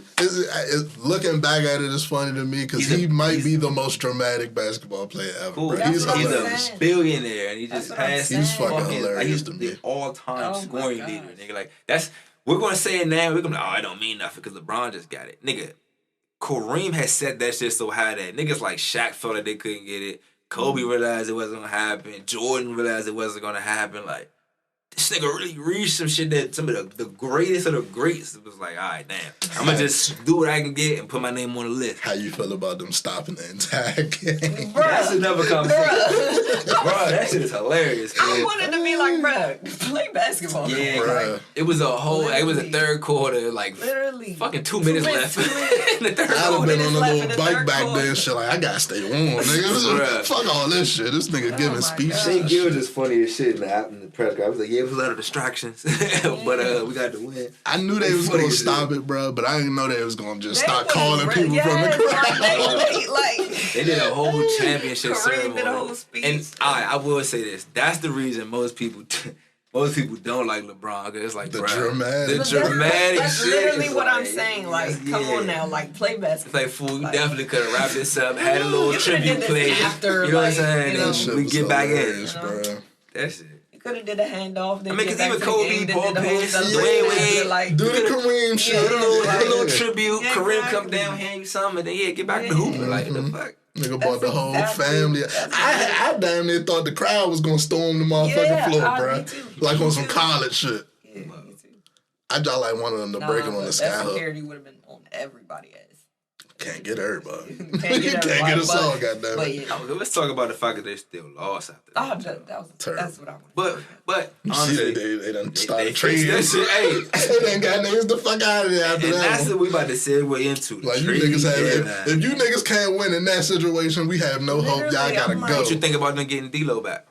Looking back at it, it's funny to me because he might be the most dramatic basketball player ever. Cool. Bro. He's hilarious. a billionaire, and he just passed. He's fucking hilarious he's to me. the all-time scoring gosh. leader. Nigga, like that's we're gonna say it now. We're gonna be like, oh, it don't mean nothing because LeBron just got it, nigga. Kareem has said that shit so high that niggas like Shaq felt like they couldn't get it. Kobe realized it wasn't gonna happen. Jordan realized it wasn't gonna happen. Like, this nigga really reached some shit that some of the greatest of the greats was like, all right, damn. I'm gonna just do what I can get and put my name on the list. How you feel about them stopping the entire game? That's another conversation. Bro, that shit is hilarious. I Man. wanted to be like, bruh, play basketball. Yeah, Bruh. it was a whole. It was a third quarter, like Literally. fucking 2 minutes left. In the third I'd have quarter. been on the left in little the bike third back quarter. there and shit like, I gotta stay warm, nigga. Bruh. Fuck all this shit. This nigga giving my speeches. God. Shea and Gill shit. just funny as shit in the press conference. I was like, yeah, it was a lot of distractions, but we got to win. I knew they was Funny gonna as stop shit. it, bro, but I didn't know they was gonna just They start was calling ready. people from the crowd. Like, They did a whole championship Kareem ceremony. did a whole speech. And I will say this: that's the reason most people don't like LeBron. Cause it's like The bruh, dramatic- the dramatic That's shit. literally is what I'm like, saying. Like, yeah. come on now, like, play It's basketball. like, fool, you Like- definitely could have wrapped this up, had a little You coulda tribute did this play. after, You know what I'm like, saying? you know. And Shit we was get back in. hilarious, You know? bro. That shit. You could have did a handoff. Then I mean, get 'cause back even to Kobe, the game, then Paul did the whole Pierce, stuff. Dwayne Yeah, Wade, like, Do the Kareem shit. Yeah, Put a little, like- put a little tribute. Yeah, Kareem come exactly. down, hand you something, and then get back to Yeah. hooping. Like, what the fuck? Nigga brought the whole exactly- family. that's I damn near thought the crowd was gonna storm the motherfucking Yeah, floor, bro. me too. Like on Me some too. college shit. Yeah, me too. I just like one of them to break him on but the that skyhook. security would have been on everybody's ass. Can't get everybody. Can't You can't get everybody, us all, but- goddamn But it. yeah, Let's talk about the fact that they still lost after that. that's what I want. But You see, honestly, they done they started fixed trading. that shit. Hey, They done got niggas the fuck out of there after and that that's one. what we about to segue into. the Like you trade niggas deadline. have, if you niggas can't win in that situation, we have no hope. Y'all Literally, gotta I'm like- go. What you think about them getting D-Lo back?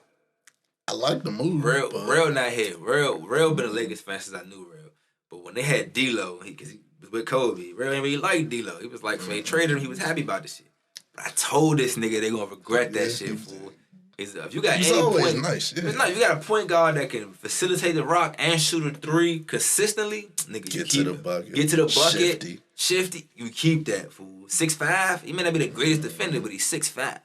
I like the move. Real but not here. Real been a Lakers fan since I knew Real. But when they had D-Lo, because he was with Kobe, Real didn't really like D-Lo. He was like, when they traded him, he was happy about the shit. But I told this nigga they gonna regret that shit, fool. If you got He's any always point, nice, yeah. it's nice. If you got a point guard that can facilitate the rock and shoot a three consistently, nigga, you Get to keep the it. bucket. Get to the bucket. Shifty. Shifty. You keep that, fool. 6'5". He may not be the greatest defender, but he's 6'5".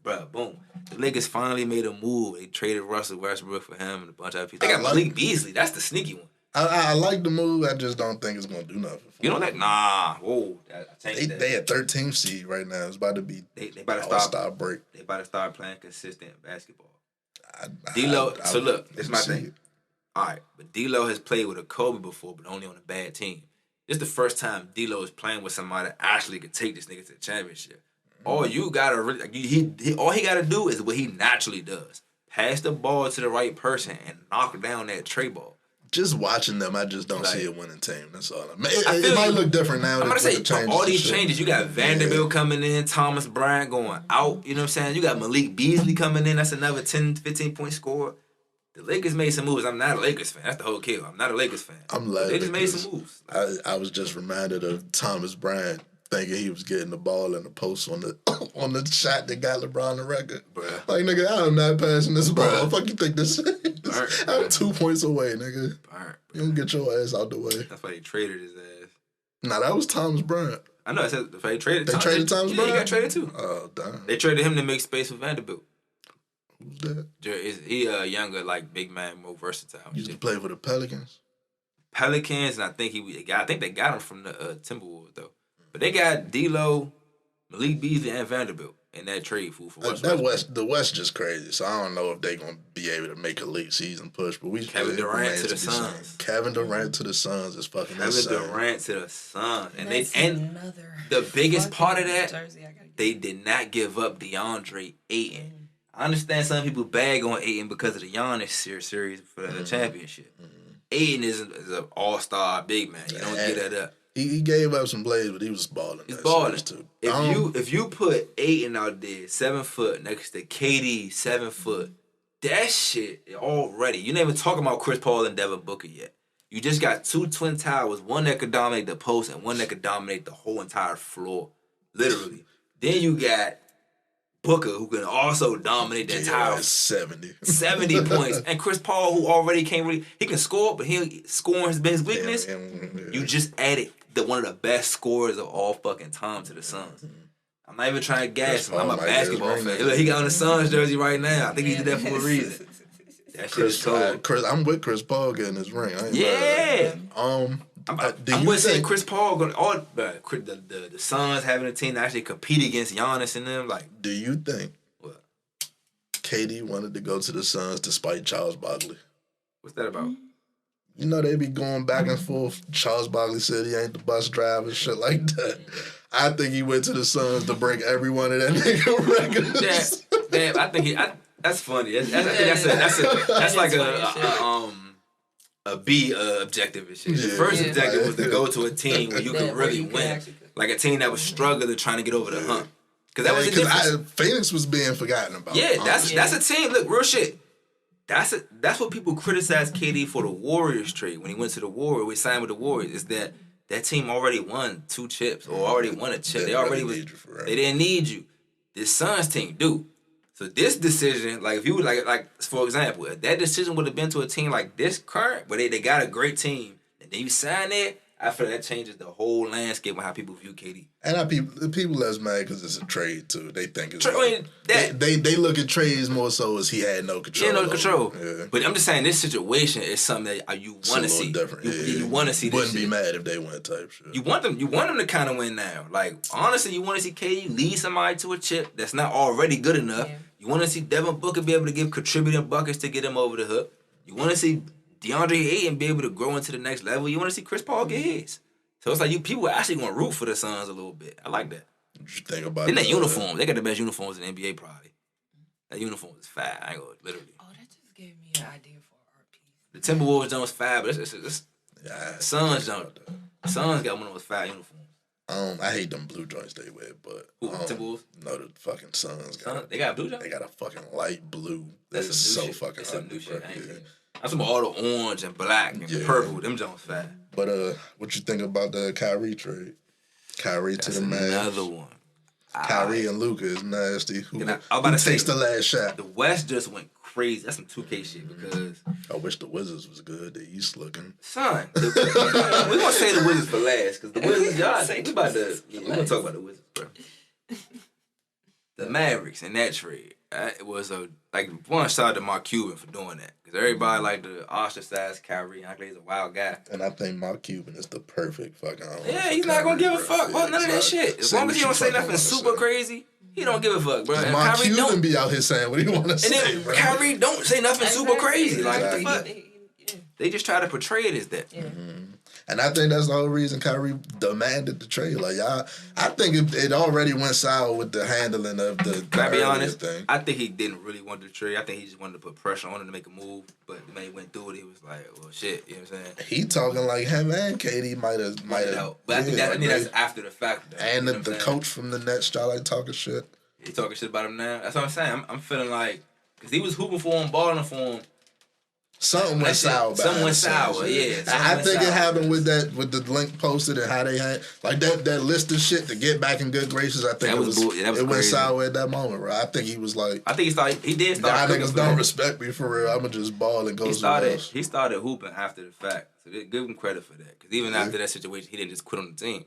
Bruh, boom. The Lakers finally made a move. They traded Russell Westbrook for him and a bunch of other people. They got Malik Beasley. That's the sneaky one. I like the move. I just don't think it's gonna do nothing. You know that? Nah. Whoa. I changed that. They at 13th seed right now. It's about to be They about to All-Star start break. They about to start playing consistent basketball. I- D-Lo. I- So look, I this is my see thing. it. All right, but D-Lo has played with a Kobe before, but only on a bad team. This is the first time D-Lo is playing with somebody that actually could take this nigga to the championship. All you gotta really, all he gotta do is what he naturally does: pass the ball to the right person and knock down that tray ball. Just watching them, I just don't Like- see a winning team. That's all. I It feel might you. look different now. I'm with gonna say the changes all and these shit. changes. You got Vanderbilt coming in, Thomas Bryant going out. You know what I'm saying? You got Malik Beasley coming in. That's another 10, 15-point scorer. The Lakers made some moves. I'm not a Lakers fan. That's the whole kill. I'm not a Lakers fan. I'm glad They just made because some moves. I was just reminded of Thomas Bryant thinking he was getting the ball in the post on the on the shot that got LeBron the record. Bruh. Like, nigga, I'm not passing this ball. Bruh. Fuck you think this is? Burnt, I'm bruh. 2 points away, nigga. Burnt, You don't get your ass out the way. That's why they traded his ass. Nah, that was Thomas Bryant. I know. I said they traded. They traded Thomas Yeah, Bryant? he got traded too. Oh, damn. They traded him to make space for Vanderbilt. Who's that? He a younger, like big man, more versatile. Used to play for the Pelicans. Pelicans, and I think they got him from the Timberwolves though. But they got D'Lo, Malik Beasley, and Vanderbilt in that trade for The West just crazy. So I don't know if they gonna be able to make a late season push. But Kevin it Durant remains to the be seen. Suns. Kevin Durant to the Suns is fucking Kevin insane. Durant to the Suns, and That's and another the biggest part of fucking that, jersey I gotta get. they did not give up DeAndre Ayton. I understand some people bag on Ayton because of the Giannis series for the championship. Ayton is an all-star big man. You don't get that up. He gave up some plays, but he was balling. He's that balling. series, too. If you put Ayton out there 7 foot next to KD 7 foot, that shit already. You ain't even talking about Chris Paul and Devin Booker yet. You just got two twin towers, one that could dominate the post and one that could dominate the whole entire floor. literally. Then you got Booker, who can also dominate the entire 70 points, and Chris Paul, who already can't really, he can score, but scoring has been his weakness. Yeah. You just added one of the best scorers of all fucking time to the Suns. I'm not even trying to gas him. I'm a basketball fan. Look, he got on the Suns jersey right now. I think he did that for a reason. That shit is cold. I'm with Chris Paul getting his ring. Yeah. I'm with saying Chris Paul going the Suns having a team that actually compete against Giannis and them. Like, do you think what? KD wanted to go to the Suns despite Charles Barkley? What's that about? You know, they be going back and forth. Charles Barkley said he ain't the bus driver, shit like that. I think he went to the Suns to break every one of that nigga records. Damn, I think that's funny. That's like a B objective and shit. The first objective was to go to a team where you could really win, like a team that was struggling trying to get over the hump. Because that was the difference. Phoenix was being forgotten about. Yeah, that's a team. Look, real shit. That's what people criticize KD for the Warriors trade when he went to the Warriors. We signed with the Warriors. Is that team already won 2 chips or already won a chip? They didn't need you. This Suns team do. So this decision, like if you would like for example, if that decision would have been to a team like this current, where they got a great team, and then you sign it, I feel that changes the whole landscape of how people view KD. And people less mad because it's a trade too. They think it's they look at trades more so as he had no control. He had no control. Yeah. But I'm just saying this situation is something that you want to see. Different. You want to see. Wouldn't be mad if they went type shit. You want them to kind of win now. Like honestly, you want to see KD lead somebody to a chip that's not already good enough. Yeah. You want to see Devin Booker be able to give contributing buckets to get him over the hook. You want to see DeAndre Ayton be able to grow into the next level. You want to see Chris Paul get his. So it's like people actually want to root for the Suns a little bit. I like that. What you think about then that uniform? They got the best uniforms in the NBA probably. That uniform is fire. I ain't gonna literally. Oh, that just gave me an idea for an art piece. The Timberwolves Jones fire, but it's Suns don't. Suns got one of those fire uniforms. I hate them blue joints they wear, but Timberwolves? No, the fucking Suns they got blue joints? They got a fucking light blue. That's so fucking ugly, bro. I'm talking about all the orange and black and purple. Them Jones fat. But what you think about the Kyrie trade? Kyrie to the Mavs. Another one. Kyrie and Luka is nasty. Who takes the last shot? The West just went crazy. That's some 2K shit because I wish the Wizards was good. The East looking. Son, we're gonna say the Wizards for last because the Wizards, we're gonna talk about the Wizards, bro. The Mavericks in that trade. It was one shout out to Mark Cuban for doing that because everybody like to ostracize Kyrie. I think he's a wild guy, and I think Mark Cuban is the perfect fucking owner. Yeah, he's not gonna give a fuck about none of that shit. As long as he don't say nothing super crazy, he don't give a fuck, bro. And Mark Kyrie Cuban don't be out here saying what he want to say. And then Kyrie don't say nothing super crazy. Like what the fuck? They just try to portray it as that. Mm-hmm. And I think that's the whole reason Kyrie demanded the trade. Like, I think it already went sour with the handling of the Can I be honest? thing. I think he didn't really want the trade. I think he just wanted to put pressure on him to make a move. But when he went through it, he was like, well, shit. You know what I'm saying? He talking like him and KD might have. But I think that's after the fact. Though, and the coach from the Nets try like talking shit. He talking shit about him now. That's what I'm saying. I'm feeling like, because he was hooping for him, balling for him. Something went sour. Yeah. I think it happened with the link posted and how they had like that list of shit to get back in good graces. I think it went sour at that moment, bro. I think he was like, I think he did start. Nah, niggas don't respect me for real. I'ma just ball and go. He started hooping after the fact, so give him credit for that. Because even after that situation, he didn't just quit on the team.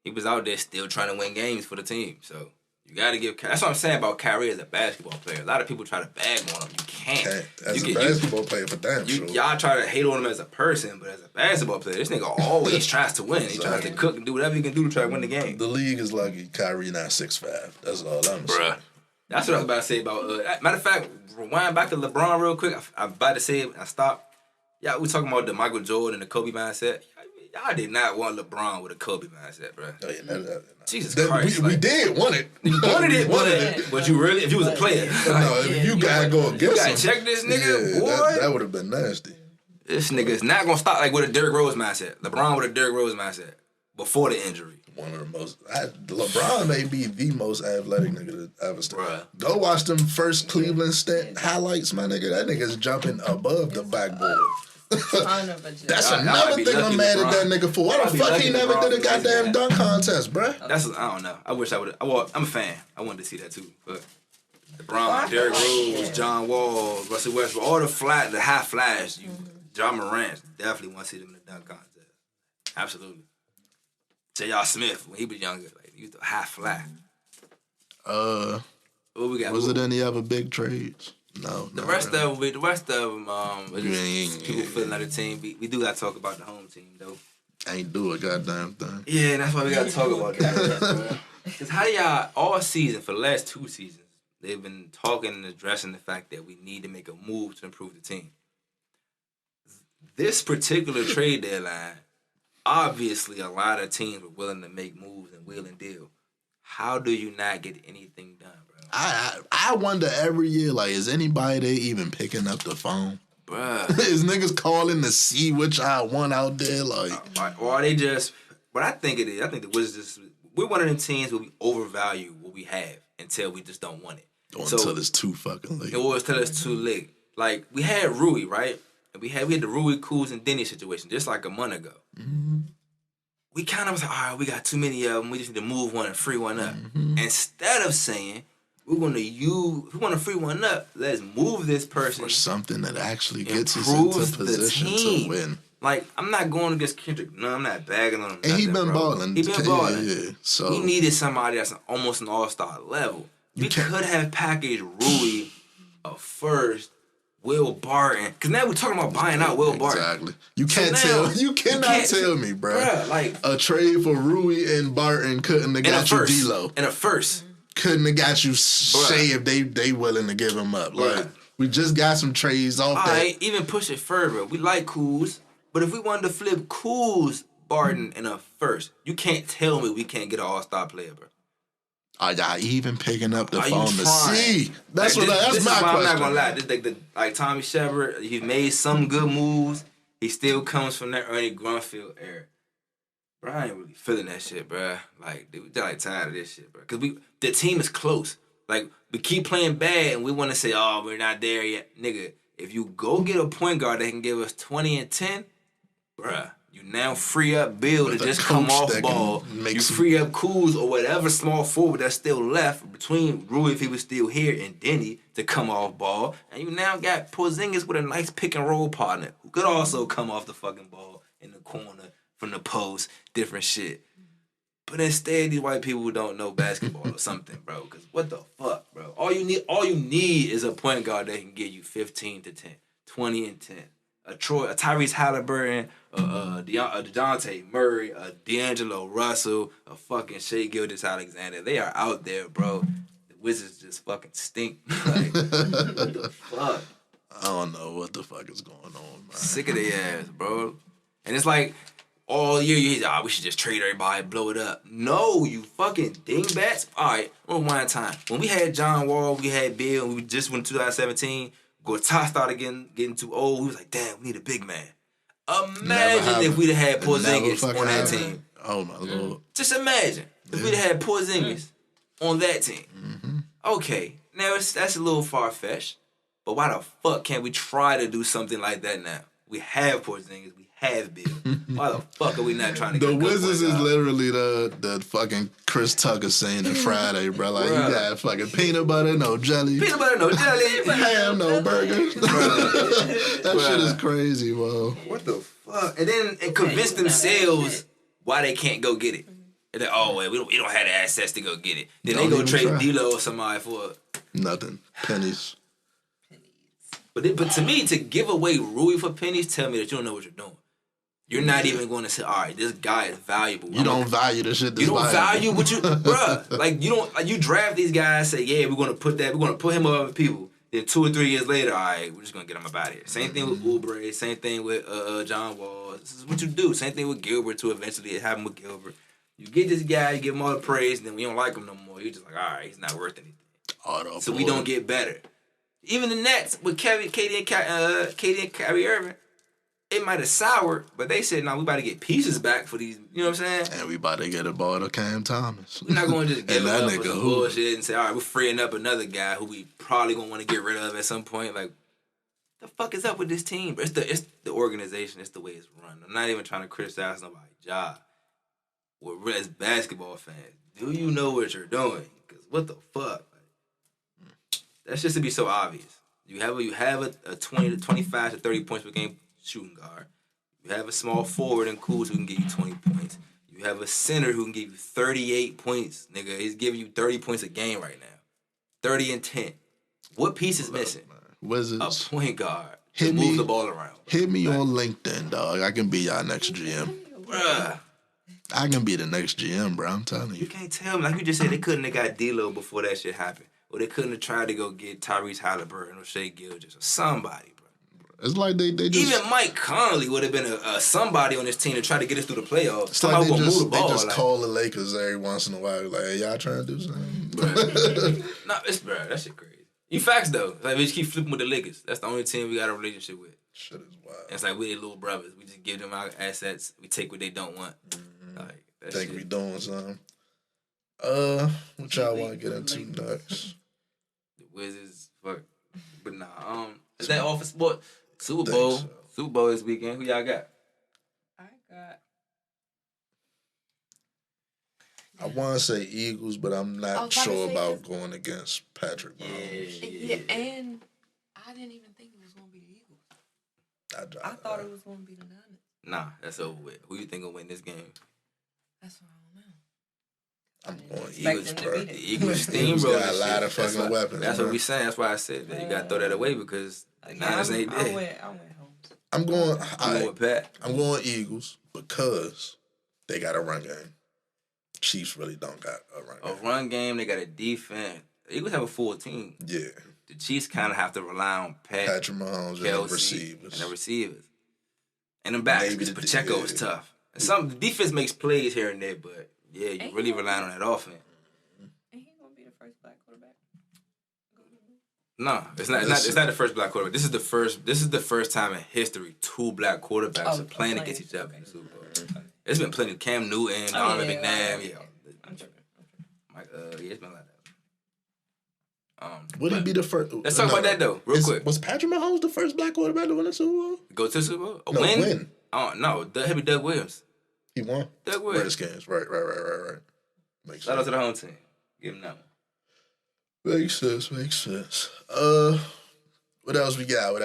He was out there still trying to win games for the team. So. You gotta give. That's what I'm saying about Kyrie as a basketball player. A lot of people try to bag him on him. You can't. As a basketball player, for damn sure. Y'all try to hate on him as a person, but as a basketball player, this nigga always tries to win. He tries to cook and do whatever he can do to try to win the game. The league is lucky Kyrie not 6'5". That's all I'm saying. That's what I was about to say about. Matter of fact, rewind back to LeBron real quick. I'm about to say it. I stopped. Yeah, we talking about the Michael Jordan and the Kobe mindset. Y'all did not want LeBron with a Kobe mindset, bro. Oh, yeah, Jesus Christ. We did want it. You wanted it. But you really, if you was a player. If you gotta go against him. You gotta check this nigga, boy. That would have been nasty. This nigga is not gonna stop like with a Derrick Rose mindset. LeBron with a Derrick Rose mindset. Before the injury. One of the most. LeBron may be the most athletic nigga that ever started. Go watch them first Cleveland highlights, my nigga. That nigga's jumping above the backboard. Son of a bitch. That's I another might be thing I'm lucky mad LeBron. at that nigga for. Why I the might be fuck lucky he never LeBron did a was like goddamn that. dunk contest, bruh? I don't know. I wish I would. Well, I'm a fan. I wanted to see that too. But LeBron, Derrick Rose, John Wall, Russell Westbrook, all the high flash, John Morant, definitely want to see them in the dunk contest. Absolutely. J.R. Smith, when he was younger, like he was the high fly. What we got? Was it any other big trades? No. The rest of them, people filling out the team. We do got to talk about the home team, though. Ain't do a goddamn thing. Yeah, that's why we got to talk about that. Because how do y'all, all season, for the last 2 seasons, they've been talking and addressing the fact that we need to make a move to improve the team. This particular trade deadline, obviously a lot of teams were willing to make moves and wheel and deal. How do you not get anything done, bro? I wonder every year, like, is anybody there even picking up the phone? Bruh. Is niggas calling to see what y'all want out there? Like, or are they just, what I think it is, I think the Wizards, we're one of them teams where we overvalue what we have until we just don't want it. Until it's too fucking late. Or until it's too late. Like, we had Rui, right? And we had the Rui, Kuz, and Denny situation just like a month ago. Mm-hmm. We kind of was like, all right, we got too many of them. We just need to move one and free one up. Mm-hmm. Instead of saying, we want to free one up, let's move this person. Or something that actually gets us into position to win. Like, I'm not going against Kendrick. No, I'm not bagging on him. And he been balling. He been balling. Yeah. So we needed somebody that's almost an all-star level. We could have packaged Rui first, Will Barton. Because now we're talking about buying out Will Barton. Exactly. You cannot tell me, bro. Like, a trade for Rui and Barton couldn't have got you D-Lo. And a first. Couldn't have got you Shea if they willing to give him up. Like, we just got some trades off that. Right, even push it further. We like Kuz, but if we wanted to flip Kuz, Barton, and a first, you can't tell me we can't get an all-star player, bro. Are y'all even picking up the phone to see? That's like, that's my question. I'm not gonna lie. This, like Tommy Shepard, he made some good moves. He still comes from that Ernie Grunfeld era. Bro, I ain't really feeling that shit, bro. Like, dude, they're like tired of this shit, bro. Cause the team is close. Like, we keep playing bad and we want to say, oh, we're not there yet, nigga. If you go get a point guard that can give us 20 and 10, bruh, you now free up Bill to just come off ball. You free up Kuz or whatever small forward that's still left between Rui, if he was still here, and Denny to come off ball. And you now got Porzingis with a nice pick and roll partner who could also come off the fucking ball in the corner from the post, different shit. But instead, these white people don't know basketball or something, bro. Because what the fuck, bro? All you need is a point guard that can give you 15 to 10, 20 and 10. A Tyrese Halliburton, DeJounte Murray, a D'Angelo Russell, a fucking Shai Gilgeous-Alexander. They are out there, bro. The Wizards just fucking stink. Like, what the fuck? I don't know what the fuck is going on, man. Sick of their ass, bro. And it's like, all year you hear, we should just trade everybody, blow it up. No, you fucking dingbats. All right, one time. When we had John Wall, we had Bill, and we just went to 2017, Gortat started getting too old. We was like, damn, we need a big man. Imagine if we'd have had Porzingis on that team. Oh, my Lord. Just imagine if we'd have had Porzingis on that team. Mm-hmm. Okay, now that's a little far-fetched, but why the fuck can't we try to do something like that now? We have Porzingis, we have Bill. Why the fuck are we not trying to get The Wizards is literally the fucking Chris Tucker saying in Friday, bro. Like, you got fucking peanut butter, no jelly. Peanut butter, no jelly. Ham, no burger. That shit is crazy, bro. What the fuck? And then convince themselves why they can't go get it. And then, we don't have the assets to go get it. Then they go trade D'Lo or somebody for nothing. Pennies. But to me, to give away Rui for pennies, tell me that you don't know what you're doing. You're not even going to say, all right, this guy is valuable. You don't value the shit that's valuable. You don't value valuable. what you, bruh. Like, you don't, like, you draft these guys, say, yeah, we're going to put him over people. Then 2 or 3 years later, all right, we're just going to get him up out of here. Same thing with Oubre, same thing with John Wall. This is what you do. Same thing with Gilbert, too, eventually. It happened with Gilbert. You get this guy, you give him all the praise, and then we don't like him no more. You're just like, all right, he's not worth anything. So we don't get better. Even the Nets with Katie and Kyrie Irving, it might have soured, but they said, we about to get pieces back for these, you know what I'm saying? And we about to get a ball to Cam Thomas. We're not going to just give up for some bullshit and say, all right, we're freeing up another guy who we probably going to want to get rid of at some point. Like, The fuck is up with this team? It's the organization. It's the way it's run. I'm not even trying to criticize nobody's job. We're as basketball fans. Do you know what you're doing? Because what the fuck? That's just to be so obvious. You have a 20 to 25 to 30 points per game shooting guard. You have a small forward in Kuz who can give you 20 points. You have a center who can give you 38 points. Nigga, he's giving you 30 points a game right now. 30 and 10. What piece is missing? Wizards. A point guard to move the ball around. Bro. Hit me on LinkedIn, dog. I can be y'all next GM. Bruh. I can be the next GM, bro. I'm telling you. You can't tell me. Like you just said, they couldn't have got D-Lo before that shit happened. Or they couldn't have tried to go get Tyrese Halliburton or Shea Gilgeous or somebody, bro. It's like they just... Even Mike Conley would have been a somebody on this team to try to get us through the playoffs. It's like they just like, call the Lakers every once in a while. Like, hey, y'all trying to do something? Nah, bro, that shit crazy. You facts, though. Like, we just keep flipping with the Lakers. That's the only team we got a relationship with. Shit is wild. And it's like we their little brothers. We just give them our assets. We take what they don't want. Like, Think shit. we doing something. What y'all want to get into next? The Wizards, fuck. But nah, is that all for sport? Super Bowl. So. Super Bowl this weekend. Who y'all got? I want to say Eagles, but I'm not sure about going against Patrick Mahomes. Yeah, and I didn't even think it was going to be the Eagles. I thought it was going to be the Niners. Nah, that's over with. Who you think will win this game? That's what I don't know. I'm going Eagles, bro. The Eagles Eagles steamroll. got a lot of fucking weapons. That's what we saying. That's why I said that. You got to throw that away because the Niners ain't there. I went home. I'm going. Pat. I'm going Eagles because they got a run game. Chiefs really don't got a run game. A run game. They got a defense. The Eagles have a full team. Yeah. The Chiefs kind of have to rely on Patrick Mahomes Kelsey, and the receivers. And the receivers. And the backs, because Pacheco is tough. And the defense makes plays here and there, but yeah, you really rely on that offense. Ain't he gonna be the first black quarterback? No, it's not. It's not the first black quarterback. This is the first time in history 2 black quartterbacks are playing against each other in the Super Bowl. It's been plenty. Cam Newton, Donovan McNabb, I'm tripping. It's been like that. Would he be the first? Let's talk about that though, real quick. Was Patrick Mahomes the first black quarterback to win the Super Bowl? Go to the Super Bowl? Win. Oh no, that'd be Doug Williams. He won. Doug Williams. Redskins. Right. Makes Shout out sense. to the home team. Give him that one. Makes sense. What else we got?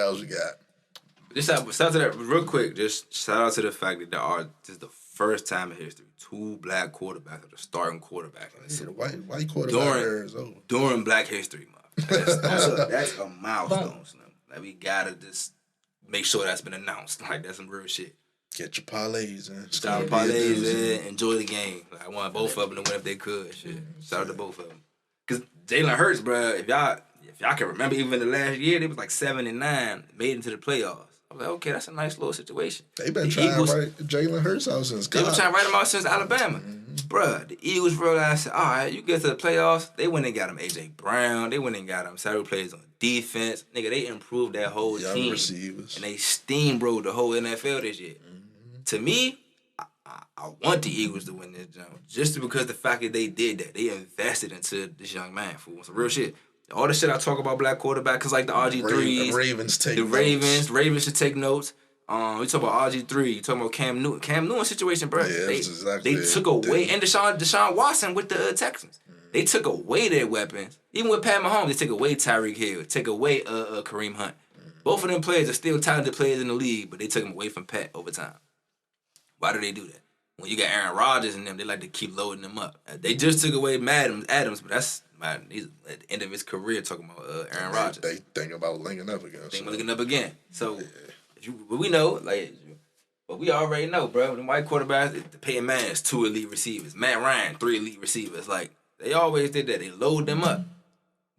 Just shout out to that real quick. Just shout out to the fact that this is the first time in history 2 black quarterbacks are the starting quarterback in the Super Bowl. White quarterback era is over. During Black History Month. That's a milestone. Like we gotta just make sure that's been announced. Like that's some real shit. Get your parlays in. Shout out parlays in. Enjoy the game. Like, I want both of them to win if they could. Shit. Shout out to both of them. Cause Jalen Hurts, bro. If y'all can remember, even the last year, they was like 7-9, made into the playoffs. I was like, okay, that's a nice little situation. They've been trying to write Jalen Hurts out since college. They been trying to write him out since Alabama. Bruh, the Eagles realized, all right, you get to the playoffs, they went and got him A.J. Brown. They went and got him salary players on defense. Nigga, they improved that whole Young team. receivers. And they steamrolled the whole NFL this year. To me, I want the Eagles to win this jump just because the fact that they did that. They invested into this young man, fool. Some real shit. All the shit I talk about black quarterback, cause like the RG3s. Ravens should take notes. We talk about RG3. You talking about Cam Newton. Cam Newton situation, bro. Yeah, they took away, and Deshaun Watson with the Texans. They took away their weapons. Even with Pat Mahomes, they took away Tyreek Hill, take away Kareem Hunt. Both of them players are still talented players in the league, but they took them away from Pat over time. Why do they do that? When you got Aaron Rodgers and them, they like to keep loading them up. They just took away Adams, but that's he's at the end of his career talking about Aaron Rodgers. They think about linking up again. So, we know, but we already know, bro. The white quarterbacks, the Peyton Manning's 2 elite receivers. Matt Ryan, 3 elite receivers. Like, they always did that. They load them up.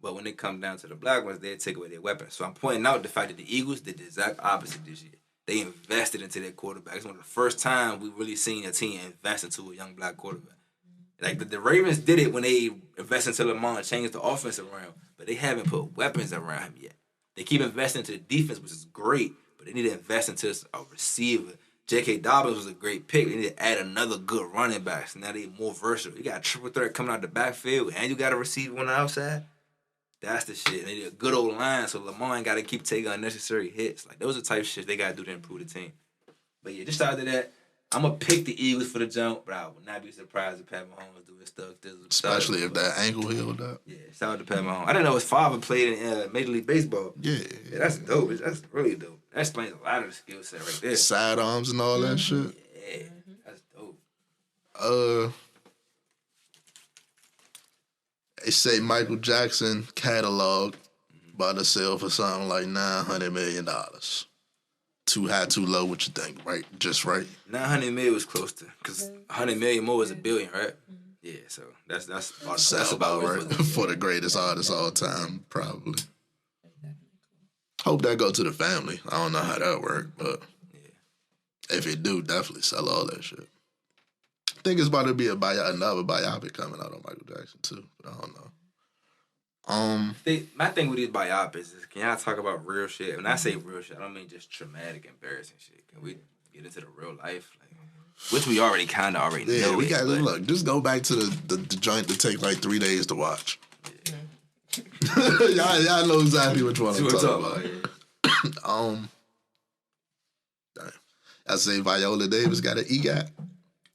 But when it come down to the black ones, they take away their weapons. So I'm pointing out the fact that the Eagles did the exact opposite this year. They invested into their quarterback. It's one of the first time we really seen a team invest into a young black quarterback. Like the Ravens did it when they invested into Lamar and changed the offense around, but they haven't put weapons around him yet. They keep investing into the defense, which is great, but they need to invest into a receiver. J.K. Dobbins was a great pick. They need to add another good running back, so now they're more versatile. You got a triple threat coming out the backfield, and you got a receiver on the outside. That's the shit. They did a good old line, so Lamar ain't got to keep taking unnecessary hits. Like, those are the type of shit they got to do to improve the team. But yeah, just after that, I'm going to pick the Eagles for the jump, but I would not be surprised if Pat Mahomes do his stuff. Especially if that ankle healed up. Yeah, shout out to Pat Mahomes. I didn't know his father played in Major League Baseball. Yeah. That's dope. That's really dope. That explains a lot of the skill set right there. Sidearms and all that shit. Yeah, that's dope. They say Michael Jackson catalog about to sell for something like $900 million. Too high, too low, what you think? Right, just right. 900 million was close to, because 100 million more is $1 billion, right? Yeah, so that's about right for the greatest artist of all time, probably. Hope that go to the family. I don't know how that work, but if it do, definitely sell all that shit. I think it's about to be another biopic coming out on Michael Jackson too, but I don't know. My thing with these biopics is, can y'all talk about real shit? When I say real shit, I don't mean just traumatic, embarrassing shit. Can we get into the real life? Like, which we already kind of already know. We got look. Just go back to the joint that take like 3 days to watch. Yeah. y'all know exactly which one I'm talking about. I say Viola Davis got an EGOT.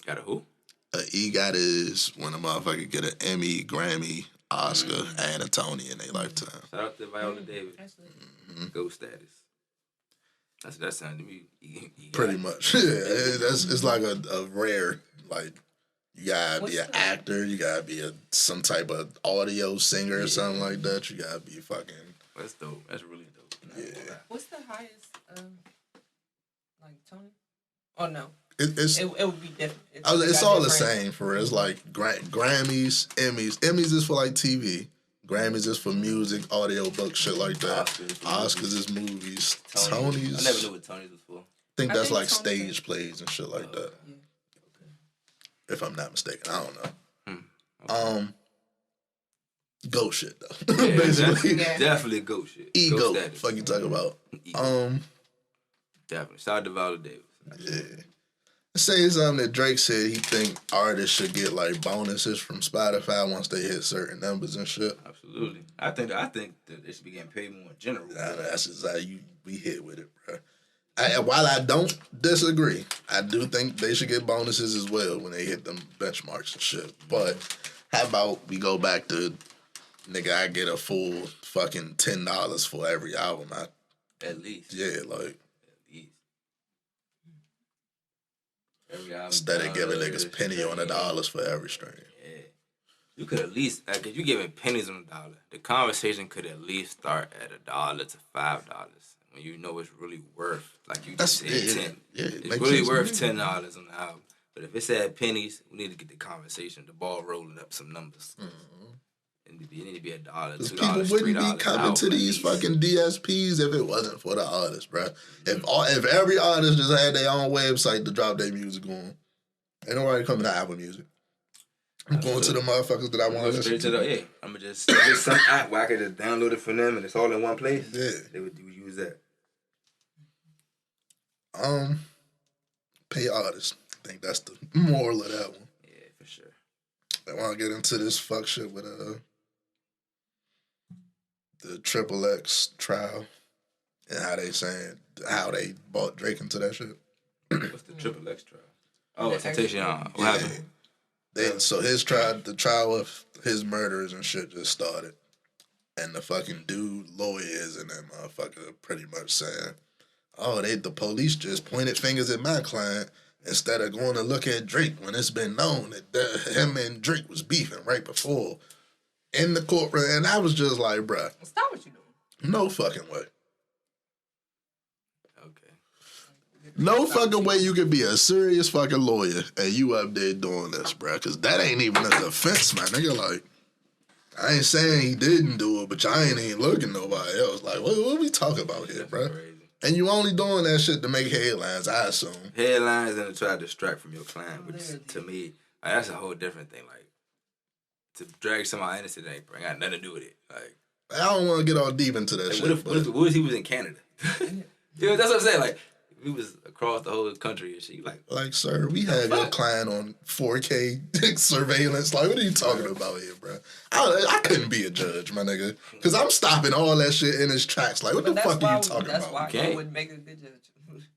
Got a who? An EGOT is when a motherfucker get an Emmy, Grammy, Oscar, and a Tony in their lifetime. Shout out to Viola Davis. Ghost status. That sounded to me. Pretty much. Yeah, it's like a rare, like, you gotta be an actor, you gotta be some type of audio singer or something like that. You gotta be fucking. That's dope. That's really dope. Yeah. What's the highest, like, Tony? Oh, no. It would be different. It's all the same for real. It's like Grammys, Emmys. Emmys is for like TV. Grammys is for music, audio book, shit like that. Oscars is movies. Tonys. I never knew what Tonys was for. I think that's like stage plays and shit like that. Yeah. If I'm not mistaken, I don't know. Go shit though. Yeah, basically, definitely go shit. Ego. Fuck you talking about. Definitely. Shout out to Viola Davis. Yeah. Say something that Drake said he think artists should get like bonuses from Spotify once they hit certain numbers and shit. Absolutely. I think that they should be getting paid more in general. That's just how we hit with it, bro. While I don't disagree, I do think they should get bonuses as well when they hit them benchmarks and shit. But how about we go back to, nigga, I get a full fucking $10 for every album. At least. Yeah, like. Instead of giving niggas penny on $1 for every stream. Yeah. You could at least, like, if you giving pennies on $1, the conversation could at least start at $1 to $5 when you know it's really worth, like you just said, 10. Yeah, it's really worth $10 on the album. But if it's at pennies, we need to get the conversation, the ball rolling up some numbers. It need to be $1, $2, people wouldn't be coming to these fucking DSPs if it wasn't for the artists, bro. If every artist just had their own website to drop their music on, ain't nobody coming to Apple Music. I'm going to the motherfuckers that I want to listen to. Yeah, I'm going to just get some app where I can just download it from them and it's all in one place. Yeah. They would use that. Pay artists. I think that's the moral of that one. Yeah, for sure. I want to get into this fuck shit with the XXX trial and how they bought Drake into that shit. What's the XXX trial? Oh, Temptation. What happened? So the trial of his murderers and shit just started. And the fucking dude, lawyers and that motherfucker pretty much saying, oh, the police just pointed fingers at my client instead of going to look at Drake when it's been known that him and Drake was beefing right before in the courtroom. And I was just like, bruh. Stop what you doing. No fucking way. Okay. No fucking way you could be a serious fucking lawyer and you up there doing this, bruh. Because that ain't even a defense, man. Nigga, like, I ain't saying he didn't do it, but y'all ain't even looking nobody else. Like, what we talking about here, bruh? Crazy. And you only doing that shit to make headlines, I assume. Headlines and to try to distract from your client, which to me, that's a whole different thing. Like, to drag somebody innocent ain't got nothing to do with it. Like, I don't want to get all deep into that shit. What if he was in Canada? You know, that's what I'm saying. Like, we was across the whole country and shit. Like, sir, we have your client on 4K surveillance. Like, what are you talking about here, bro? I couldn't be a judge, my nigga, because I'm stopping all that shit in his tracks. Like, what the fuck are you talking about? That's why I would make a good judge.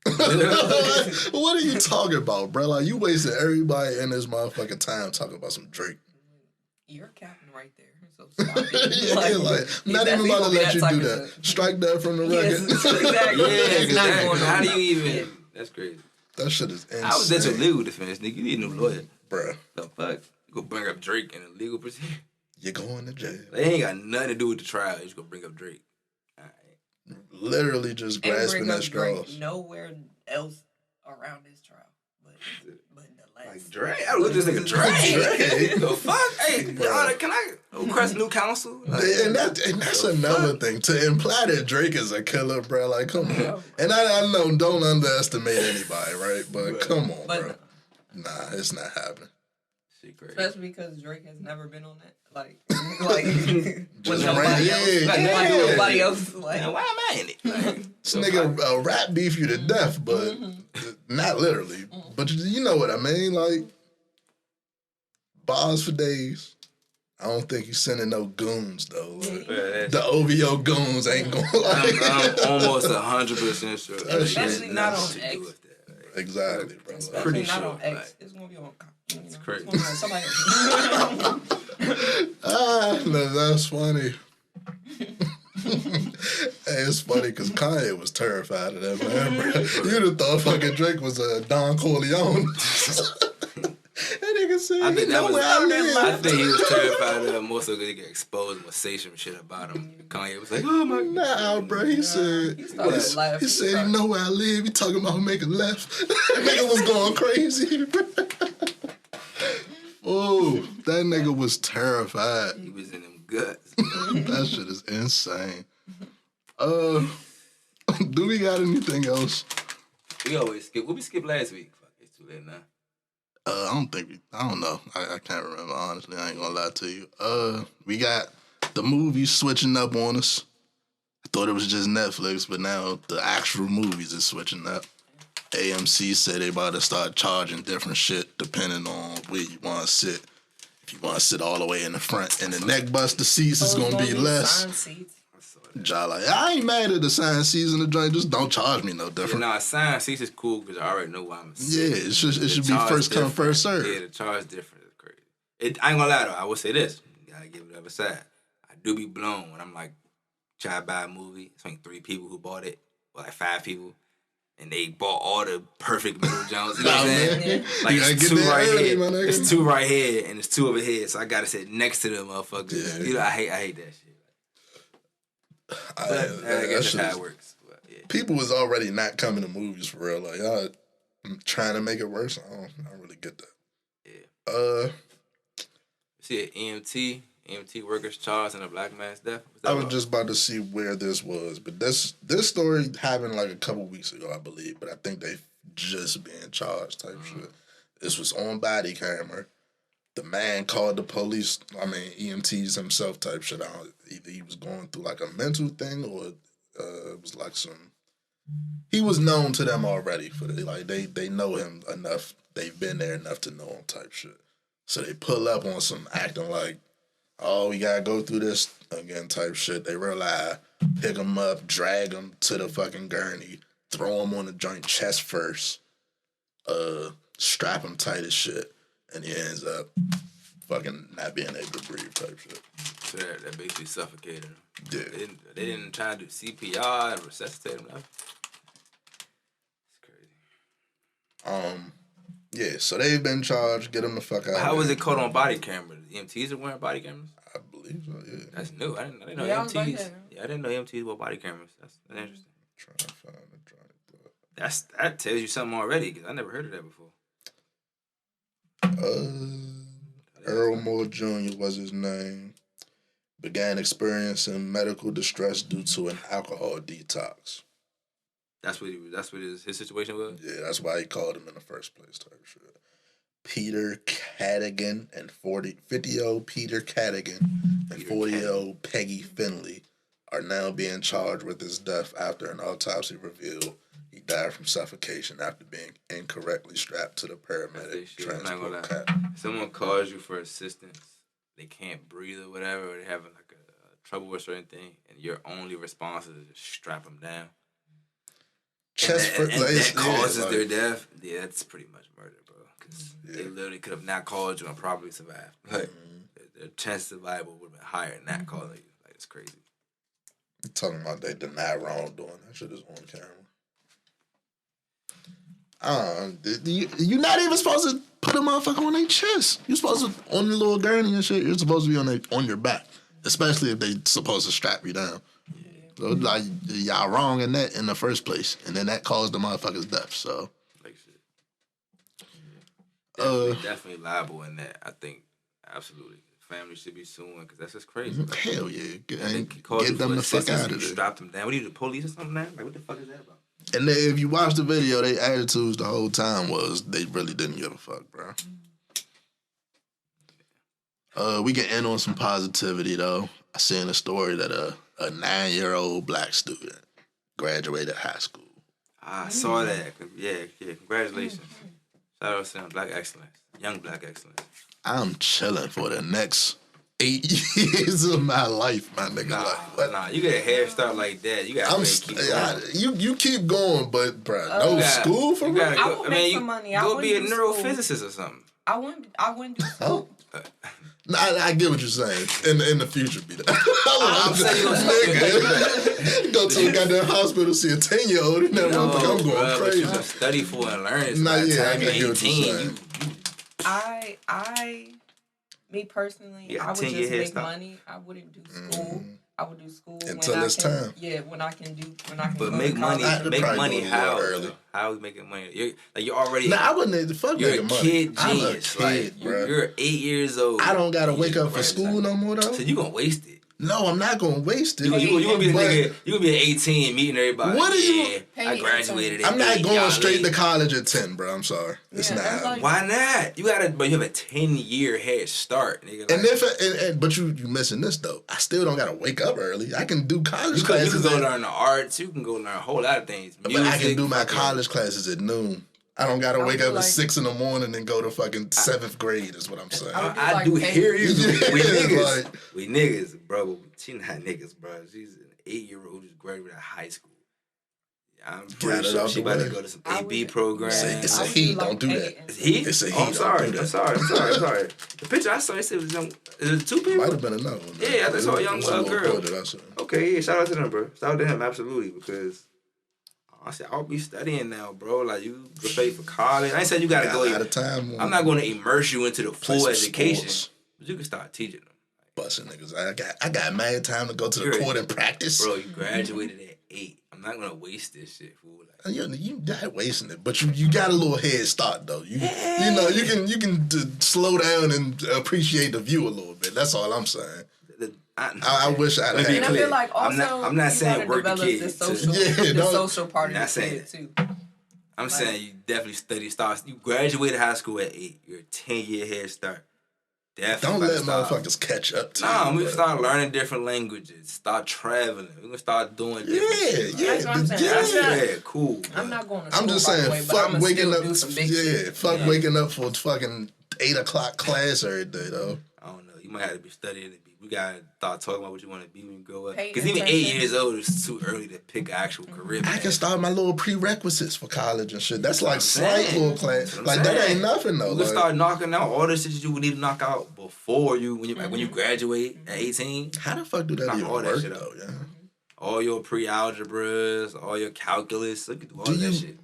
Like, what are you talking about, bro? Like, you wasted everybody in this motherfucking time talking about some Drake. You're a captain right there, so stop it. Like, not even about to let you do that. Strike that from the record. Yes, exactly. Yeah, Not going on. how do you even... That's crazy. That shit is insane. I was at your legal defense, nigga. You need a new lawyer. Bruh. The fuck? You go bring up Drake in a legal proceeding? You're going to jail. They ain't got nothing to do with the trial. You just gonna bring up Drake. All right. Literally just grasping at straws. Nowhere else around this trial, but in the last. Like Drake? I look at this nigga Drake. The fuck? Hey, can I request new counsel? Like, and that's another thing. To imply that Drake is a killer, bro. Like, come on. And I know, don't underestimate anybody, right? But come on, bro. Nah, it's not happening. Shit crazy. Especially because Drake has never been on that. Like just nobody else. Nobody else. Like, man, why am I in it? Like, this nigga rap beef you to death, but not literally. But you know what I mean? Like, bars for days. I don't think he's sending no goons, though. Like, the OVO goons ain't going to like... I'm almost 100% sure. Especially not on X. Exactly, bro. Especially pretty not sure. on X. It's going to be on... It's crazy. It's gonna be on somebody. No, that's funny. Hey, it's funny because Kanye was terrified of that, man, bro. You'd have thought fucking Drake was Don Corleone. That nigga said, I think you know where I live. I think he was terrified of him more so because he got exposed and was say some shit about him. Kanye was like, oh my God. Nah, bro. He said, he said, you know where I live. He talking about making left. That nigga was going crazy, bro. Oh, that nigga was terrified. He was in them guts. That shit is insane. Do we got anything else? We always skip. What we skipped last week? Fuck, it's too late now. I don't know. I can't remember, honestly. I ain't gonna lie to you. We got the movies switching up on us. I thought it was just Netflix, but now the actual movies is switching up. AMC said they about to start charging different shit depending on where you want to sit. If you want to sit all the way in the front, and the neck buster seats is gonna be less. Like, I ain't mad at the sign seats in the joint. Just don't charge me no different. Yeah, sign seats is cool because I already know why I'm. Yeah, it should be first come, first serve. Yeah, the charge different. It's crazy. I ain't gonna lie though. I will say this. You gotta give it the other side. I do be blown when I'm like try to buy a movie. It's like 3 people who bought it, or like 5 people. And they bought all the perfect middle Jones. You know what I'm saying? Like, it's 2 right here. It's 2 right here, and it's 2 over here. So I gotta sit next to them motherfuckers. Yeah. You know, I hate that shit. I guess that's how it works. But, yeah. People was already not coming to movies for real. Like, y'all trying to make it worse. I don't really get that. Yeah. See, EMT Workers charged in a black man's death. I was just about to see where this was, but this story happened like a couple weeks ago, I believe. But I think they just being charged type shit. This was on body camera. The man called the police. I mean, EMTs himself type shit. Either he was going through like a mental thing, or it was like some. He was known to them already for like they know him enough. They've been there enough to know him type shit. So they pull up on some acting like, oh, we gotta go through this again type shit. They realize, pick him up, drag him to the fucking gurney, throw him on the joint chest first, strap him tight as shit, and he ends up fucking not being able to breathe type shit. So that basically suffocated him. Yeah. They didn't try to do CPR and resuscitate him. It's crazy. Yeah, so they've been charged. Get them the fuck out. How was it caught on body cameras? EMTs are wearing body cameras? I believe so, yeah. That's new. I didn't know Yeah, EMTs. I was like I didn't know EMTs wore body cameras. That's interesting. Trying to find the joint. That tells you something already, because I never heard of that before. Earl Moore Jr. was his name. Began experiencing medical distress due to an alcohol detox. That's what his situation was? Yeah, that's why he called him in the first place type shit. Peter Cadigan and 50-year-old Peter Cadigan and 40-year-old Peggy Finley are now being charged with his death after an autopsy revealed he He died from suffocation after being incorrectly strapped to the paramedic transport cab. If someone calls you for assistance, they can't breathe or whatever, or they're having like a trouble with certain thing, and your only response is just strap them down. That causes their death. Yeah, that's pretty much murder, bro. Because they literally could have not called you and probably survived. Like the chance of survival would have been higher than not calling you. Like it's crazy. You're talking about they deny wrongdoing. That shit is on camera. You're not even supposed to put a motherfucker on their chest. You're supposed to, on the little gurney and shit, you're supposed to be on your back. Especially if they supposed to strap you down. So, like, y'all wrong in that in the first place. And then that caused the motherfucker's death, so. Like shit. Definitely liable in that. I think, absolutely. Family should be suing, because that's just crazy. Like, hell yeah. Get them the fuck out of there. Strap them down. What are you, the police or something now? Like, what the fuck is that about? And then if you watch the video, their attitudes the whole time was they really didn't give a fuck, bro. We can end on some positivity, though. I seen a story that a 9-year-old black student graduated high school. I saw that. Yeah, congratulations. Shout out to Black Excellence. Young Black Excellence. I'm chilling for the next 8 years of my life, my nigga. Nah, you get a hair start like that. You gotta keep going. You keep going, but bro, school for real. I would make some money. Go be a neurophysicist or something. I wouldn't do school. I get what you're saying. In the future, be that. I'm saying you go to a goddamn hospital, see a 10-year-old, and then I'm going crazy. You can study for and learn. I get what you're saying. Me personally, I would just make money. I wouldn't do school. I would do school until it's time. Yeah, when I can. But make money. Make money how? How are we making money? You're already. Nah, I wouldn't. Fuck making money. You're a kid genius. I'm a kid, bro. You're 8 years old. I don't gotta wake up for school no more though. So you gonna waste it. No, I'm not gonna waste it. You gonna be the nigga. You gonna be at 18 meeting everybody. What are you? I graduated. At I'm not going straight to college at 10, bro. I'm sorry. It's not. Like, why not? You gotta. But you have a 10-year head start, nigga. And but you missing this though. I still don't gotta wake up early. I can do college classes. You can go learn the arts. You can go learn a whole lot of things. Music, but I can do my college classes at noon. I don't gotta wake up at 6 in the morning and go to fucking 7th grade. Is what I'm saying. I do hear you. We niggas, bro. She not niggas, bro. She's an 8-year-old who just graduated high school. I'm pretty sure she about to go to some AB program. It's a he. Don't do that. It's he? It's a he. I'm sorry. The picture I saw, it said was young. Is it 2 people? Might have been another one. Yeah, I just saw a young girl. Okay, yeah, shout out to them, bro. Shout out to him, absolutely, because I said I'll be studying now, bro. Like you study for college. I ain't said you gotta go. Out of time. I'm not going to immerse you into the full education, but you can start teaching them. Busting niggas. I got mad time to go to the court and practice. Bro, you graduated at 8. I'm not gonna waste this shit, fool. Like, you not wasting it, but you got a little head start though. You know you can slow down and appreciate the view a little bit. That's all I'm saying. I wish I had. And I feel like also I'm not saying work the kid. The social part of the kid too. I'm saying you definitely you graduated high school at 8. You're a 10-year head start. Definitely don't let motherfuckers catch up to you. Nah, we start learning different languages, start traveling. We're gonna start doing different shit. That's what I'm saying. Yeah, cool. I'm not going to school, I'm just saying, fuck waking up. Fuck waking up for fucking 8 o'clock class every day, though. I don't know. You might have to be studying. We gotta start talking about what you want to be when you grow up. Because even 8 years old is too early to pick an actual career. I can start my little prerequisites for college and shit. That's like slight little class. Like that ain't nothing though. You can start knocking out all the shit you would need to knock out before you when you graduate at 18. How the fuck do that even work though? Yeah. All your pre-algebras, all your calculus, look at all that shit.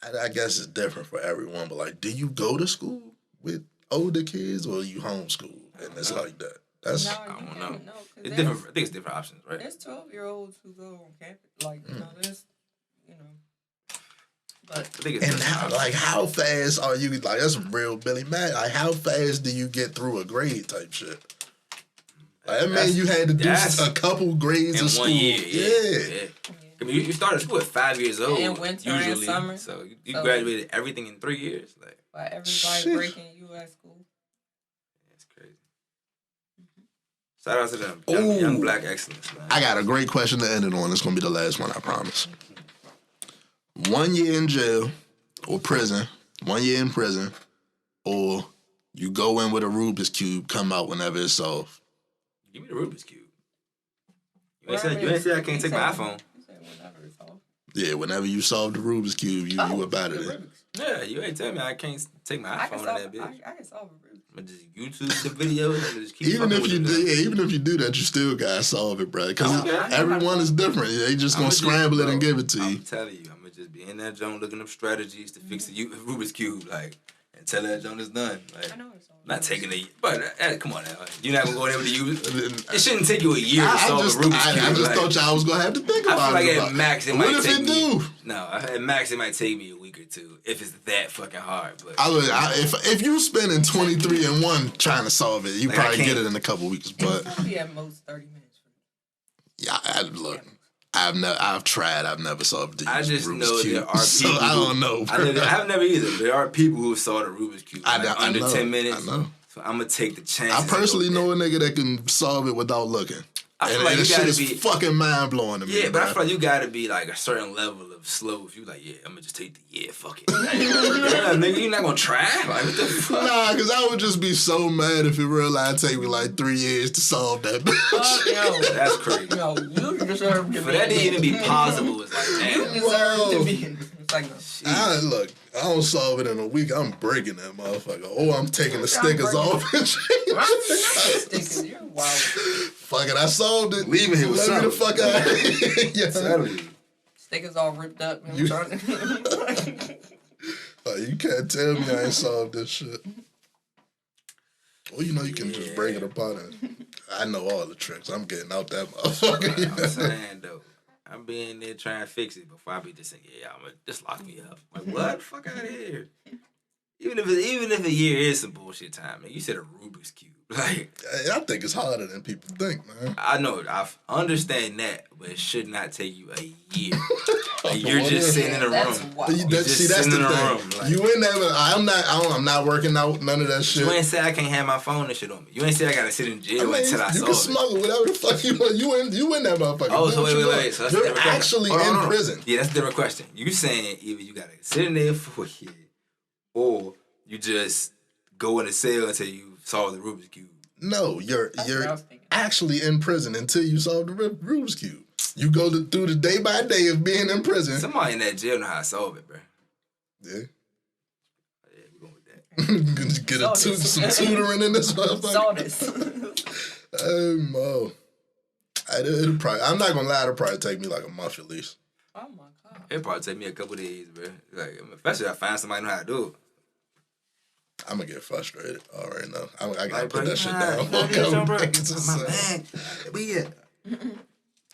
I guess it's different for everyone, but like, do you go to school with older kids or you homeschool and it's like that? I don't know. It's different. I think it's different options, right? There's 12-year-olds who go on campus. Like, But I think it's how fast are you? Like, that's some real Billy Mack. Like, how fast do you get through a grade type shit? Like, I mean, you had to do a couple grades of school. 1 year. Yeah. I mean, you started school at 5 years old. And winter usually, and summer. So you graduated everything in 3 years. Like, by everybody breaking you at school. That's crazy. Shout out to them. Young Black Excellence, man. I got a great question to end it on. It's going to be the last one, I promise. 1 year in jail or prison, 1 year in prison, or you go in with a Rubik's Cube, come out whenever it's solved. Give me the Rubik's Cube. You ain't say I can't take my iPhone. You said whenever it's off. Yeah, whenever you solve the Rubik's Cube, you about it. Yeah, you ain't tell me I can't take my iPhone in that bitch. I can solve a Rubik's. I'm just YouTube the videos and just keep even if you do that, you still gotta solve it, bro. Because everyone is different. They just gonna scramble it and give it to you. I'm telling you, I'm gonna just be in that joint looking up strategies to fix the Rubik's Cube, like, and tell that joint is done. Like, I know it's all. Not taking it, but come on now. You're not gonna go in there with the use. It shouldn't take you a year to solve a Rubik's Cube. I just thought y'all was gonna have to think about it. I feel like at max it might take me. Do? No, at max it might take me a week or two if it's that fucking hard. But if you spending 23 and 1 trying to solve it, you like probably get it in a couple weeks. But it's probably at most 30 minutes. Yeah, look. I've tried. I've never solved the Rubik's Cube. I just know there are people. So I don't know. I've never either. There are people who solve the Rubik's Cube under 10 minutes. I know. So I'm gonna take the chance. I personally know a nigga that can solve it without looking. I feel like you gotta be fucking mind blowing to me. Yeah, but I feel like you gotta be like a certain level of slow. If you like, yeah, I'm gonna just take the fuck it. Yeah, nigga, you not gonna try? Like, what the fuck? Nah, because I would just be so mad if it realized it'd take me like 3 years to solve that bitch. Yo, that's crazy. No, you deserve to be. For that to even be possible, it's like, damn. You deserve to be. It's like, look, I don't solve it in a week. I'm breaking that motherfucker. Oh, I'm taking the stickers off and stickers. You're wild. Fuck it, I solved it. Leaving here with Let me the fuck out of here. Yeah. Stickers all ripped up. You can't tell me I ain't solved this shit. Well, you know you can just break it apart. I know all the tricks. I'm getting out that motherfucker. I'm saying, though. I'm being there trying to fix it before I be just saying, yeah, I'm gonna just lock me up. Like, what? Fuck out of here. Even if a year is some bullshit time, man. You said a Rubik's Cube. Like, I think it's harder than people think, man. I know. I understand that, but it should not take you a year. Like, you're just sitting in a room. That's the thing. Like, you in there, but I'm not working out none of that shit. You ain't say I can't have my phone and shit on me. You ain't say I gotta sit in jail until I solve it. You can smuggle whatever the fuck you want. You in that motherfucker. Oh, so wait. So you're actually in prison. Yeah, that's a different question. You saying either you gotta sit in there for a year, or you just go in a cell until you solve the Rubik's Cube. No, you're actually in prison until you solve the Rubik's Cube. You go through the day by day of being in prison. Somebody in that jail know how to solve it, bro. Yeah. Yeah, we're going with that. Get some tutoring in this motherfucker. Saw this. It'll probably, I'm not gonna lie, it'll probably take me like a month at least. Oh my god. It'll probably take me a couple days, bro. Like, especially if I find somebody who know how to do it. I'm gonna get frustrated already now. I gotta put that shit down.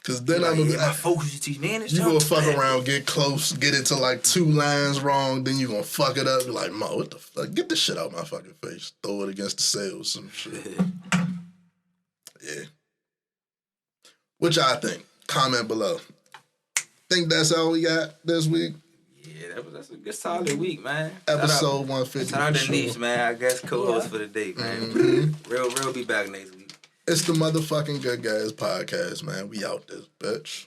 Cause then I'm gonna my focus. You teach man. You gonna fuck around, get close, get into like 2 lines wrong, then you gonna fuck it up. Be like, Mo, what the fuck? Get this shit out my fucking face. Throw it against the cell, some shit. Yeah. Which I think. Comment below. Think that's all we got this week. Yeah, that's a good solid week, man. Episode 150. Shout out to Neesh, man. I guess co-host for the day, man. Mm-hmm. Real be back next week. It's the motherfucking Good Guys podcast, man. We out this bitch.